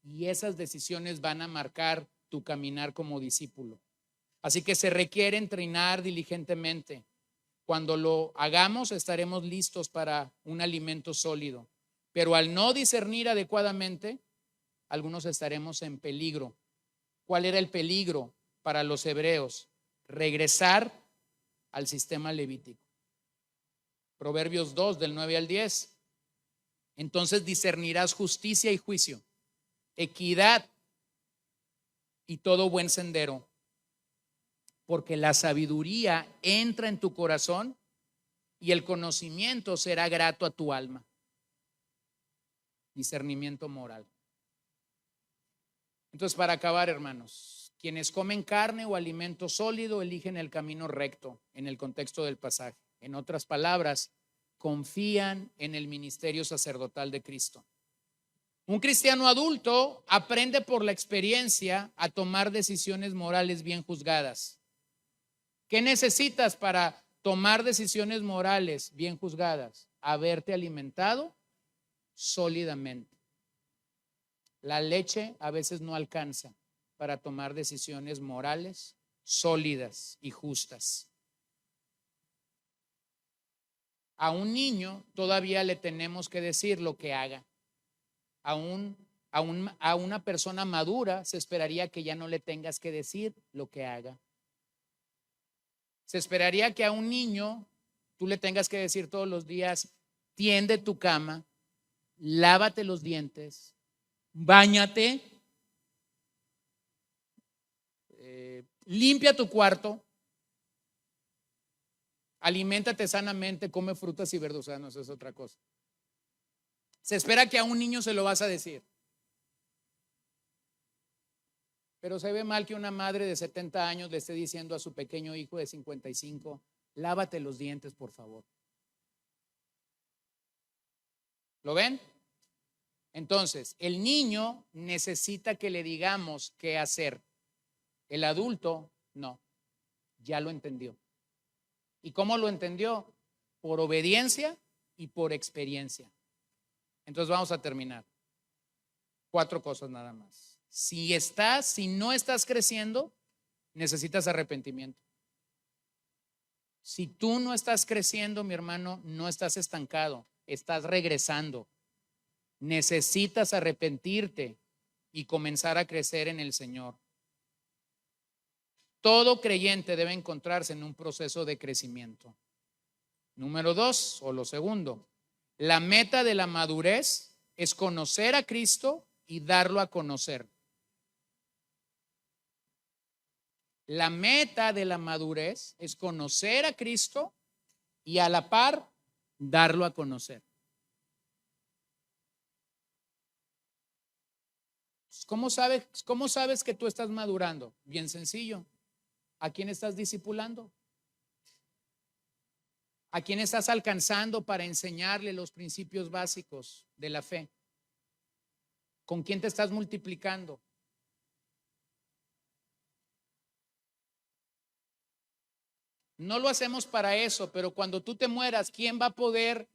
Y esas decisiones van a marcar tu caminar como discípulo. Así que se requiere entrenar diligentemente. Cuando lo hagamos estaremos listos para un alimento sólido. Pero al no discernir adecuadamente, algunos estaremos en peligro. ¿Cuál era el peligro para los hebreos? Regresar al sistema levítico. Proverbios 2, del 9 al 10. Entonces discernirás justicia y juicio, equidad y todo buen sendero, porque la sabiduría entra en tu corazón y el conocimiento será grato a tu alma. Discernimiento moral. Entonces, para acabar, hermanos, quienes comen carne o alimento sólido eligen el camino recto en el contexto del pasaje. En otras palabras, confían en el ministerio sacerdotal de Cristo. Un cristiano adulto aprende por la experiencia a tomar decisiones morales bien juzgadas. ¿Qué necesitas para tomar decisiones morales bien juzgadas? Haberte alimentado sólidamente. La leche a veces no alcanza para tomar decisiones morales sólidas y justas. A un niño todavía le tenemos que decir lo que haga. A una persona madura se esperaría que ya no le tengas que decir lo que haga. Se esperaría que a un niño tú le tengas que decir todos los días, tiende tu cama, lávate los dientes, báñate, limpia tu cuarto, aliméntate sanamente, come frutas y verduras. No, eso es otra cosa. Se espera que a un niño se lo vas a decir. Pero se ve mal que una madre de 70 años le esté diciendo a su pequeño hijo de 55, lávate los dientes, por favor. ¿Lo ven? Entonces, el niño necesita que le digamos qué hacer. El adulto, no, ya lo entendió. ¿Y cómo lo entendió? Por obediencia y por experiencia. Entonces vamos a terminar. 4 cosas nada más. Si no estás creciendo, necesitas arrepentimiento. Si tú no estás creciendo, mi hermano, no estás estancado, estás regresando. Necesitas arrepentirte y comenzar a crecer en el Señor. Todo creyente debe encontrarse en un proceso de crecimiento. Número 2, o lo segundo, la meta de la madurez es conocer a Cristo y darlo a conocer. La meta de la madurez es conocer a Cristo y a la par darlo a conocer. ¿Cómo sabes que tú estás madurando? Bien sencillo. ¿A quién estás discipulando? ¿A quién estás alcanzando para enseñarle los principios básicos de la fe? ¿Con quién te estás multiplicando? No lo hacemos para eso, pero cuando tú te mueras, ¿quién va a poder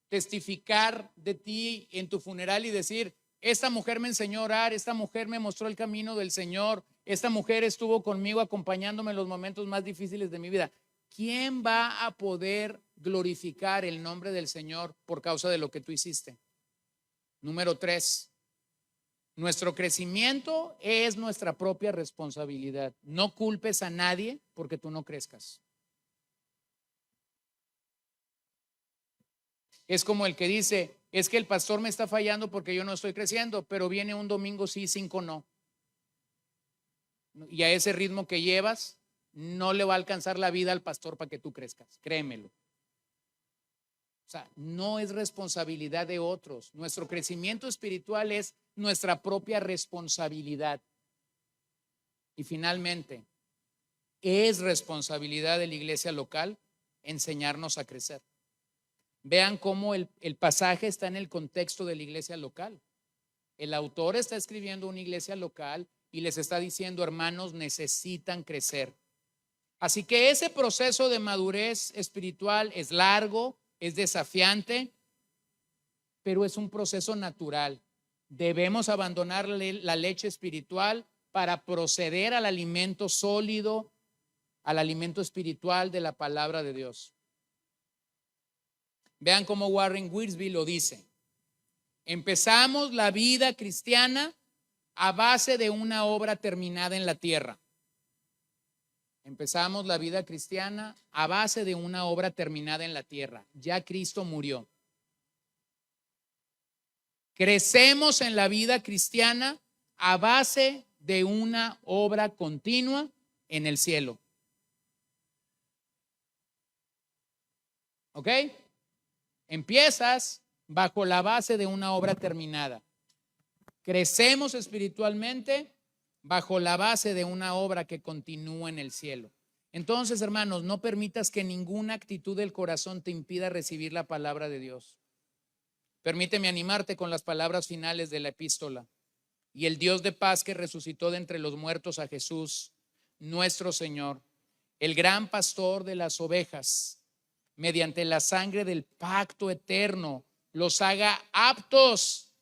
testificar de ti en tu funeral y decir, esta mujer me enseñó a orar, esta mujer me mostró el camino del Señor, esta mujer estuvo conmigo acompañándome en los momentos más difíciles de mi vida? ¿Quién va a poder glorificar el nombre del Señor por causa de lo que tú hiciste? Número 3, nuestro crecimiento es nuestra propia responsabilidad. No culpes a nadie porque tú no crezcas. Es como el que dice, es que el pastor me está fallando porque yo no estoy creciendo, pero viene un domingo sí, 5 no. Y a ese ritmo que llevas, no le va a alcanzar la vida al pastor para que tú crezcas, créemelo. O sea, no es responsabilidad de otros. Nuestro crecimiento espiritual es nuestra propia responsabilidad. Y finalmente, es responsabilidad de la iglesia local enseñarnos a crecer. Vean cómo el pasaje está en el contexto de la iglesia local. El autor está escribiendo una iglesia local y les está diciendo, hermanos, necesitan crecer. Así que ese proceso de madurez espiritual es largo, es desafiante, pero es un proceso natural. Debemos abandonar la leche espiritual para proceder al alimento sólido, al alimento espiritual de la palabra de Dios. Vean cómo Warren Wiersbe lo dice. Empezamos la vida cristiana a base de una obra terminada en la tierra. Empezamos la vida cristiana a base de una obra terminada en la tierra. Ya Cristo murió. Crecemos en la vida cristiana a base de una obra continua en el cielo. ¿Ok? Empiezas bajo la base de una obra terminada. Crecemos espiritualmente bajo la base de una obra que continúa en el cielo. Entonces, hermanos, no permitas que ninguna actitud del corazón te impida recibir la palabra de Dios. Permíteme animarte con las palabras finales de la epístola. Y el Dios de paz que resucitó de entre los muertos a Jesús, nuestro Señor, el gran pastor de las ovejas, mediante la sangre del pacto eterno, los haga aptos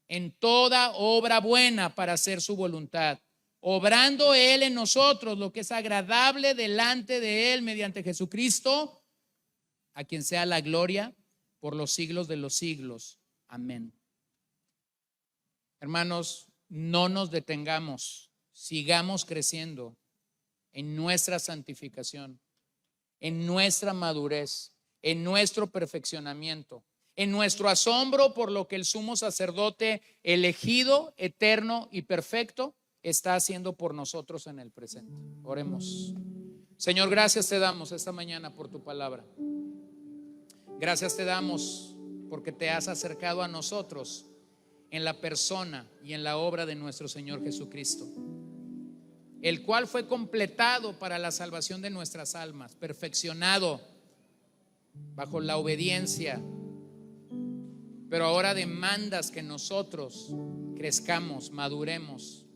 en toda obra buena para hacer su voluntad, obrando Él en nosotros lo que es agradable delante de Él mediante Jesucristo, a quien sea la gloria por los siglos de los siglos. Amén. Hermanos, no nos detengamos, sigamos creciendo en nuestra santificación, en nuestra madurez, en nuestro perfeccionamiento, en nuestro asombro por lo que el sumo sacerdote elegido, eterno y perfecto está haciendo por nosotros en el presente. Oremos. Señor, gracias te damos esta mañana por tu palabra. Gracias te damos porque te has acercado a nosotros en la persona y en la obra de nuestro Señor Jesucristo, el cual fue completado para la salvación de nuestras almas, perfeccionado bajo la obediencia, pero ahora demandas que nosotros crezcamos, maduremos.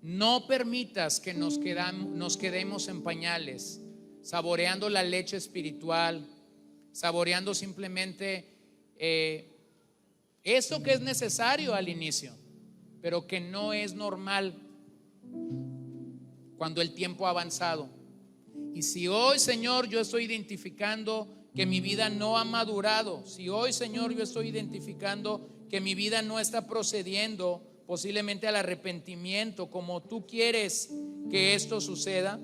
No permitas que nos quedemos en pañales, saboreando la leche espiritual, saboreando simplemente eso que es necesario al inicio, pero que no es normal cuando el tiempo ha avanzado. Y si hoy, Señor, yo estoy identificando que mi vida no ha madurado, si hoy, Señor, yo estoy identificando que mi vida no está procediendo posiblemente al arrepentimiento como tú quieres que esto suceda,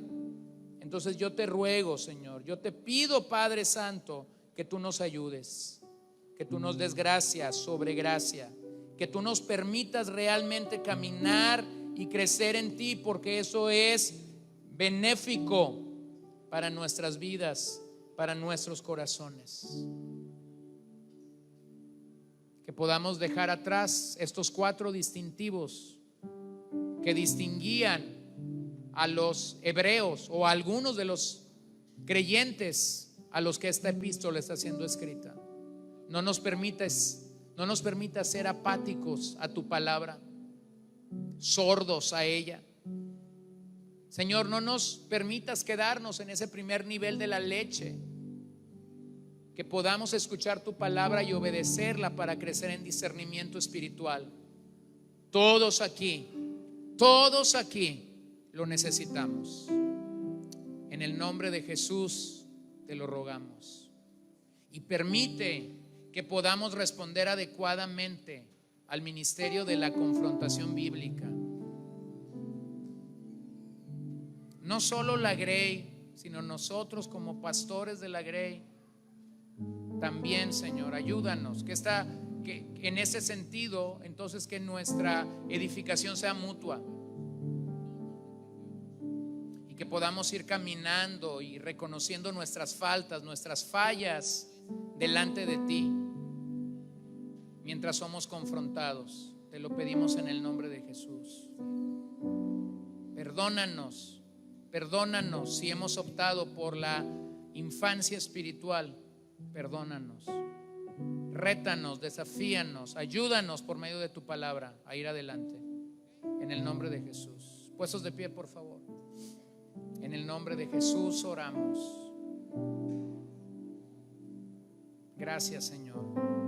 entonces yo te ruego, Señor, yo te pido, Padre Santo, que tú nos ayudes, que tú nos des gracia sobre gracia, que tú nos permitas realmente caminar y crecer en ti, porque eso es benéfico para nuestras vidas, para nuestros corazones. Que podamos dejar atrás estos 4 distintivos que distinguían a los hebreos o a algunos de los creyentes a los que esta epístola está siendo escrita. No nos permitas ser apáticos a tu palabra, sordos a ella. Señor, no nos permitas quedarnos en ese primer nivel de la leche, que podamos escuchar tu palabra y obedecerla para crecer en discernimiento espiritual. Todos aquí lo necesitamos. En el nombre de Jesús te lo rogamos. Y permite que podamos responder adecuadamente al ministerio de la confrontación bíblica. No solo la Grey, sino nosotros como pastores de la Grey, también, Señor, ayúdanos, que en ese sentido, entonces, que nuestra edificación sea mutua y que podamos ir caminando y reconociendo nuestras faltas, nuestras fallas delante de ti mientras somos confrontados. Te lo pedimos en el nombre de Jesús. Perdónanos, perdónanos si hemos optado por la infancia espiritual. Perdónanos, rétanos, desafíanos, ayúdanos por medio de tu palabra a ir adelante. En el nombre de Jesús. Puestos de pie, por favor. En el nombre de Jesús oramos. Gracias, Señor.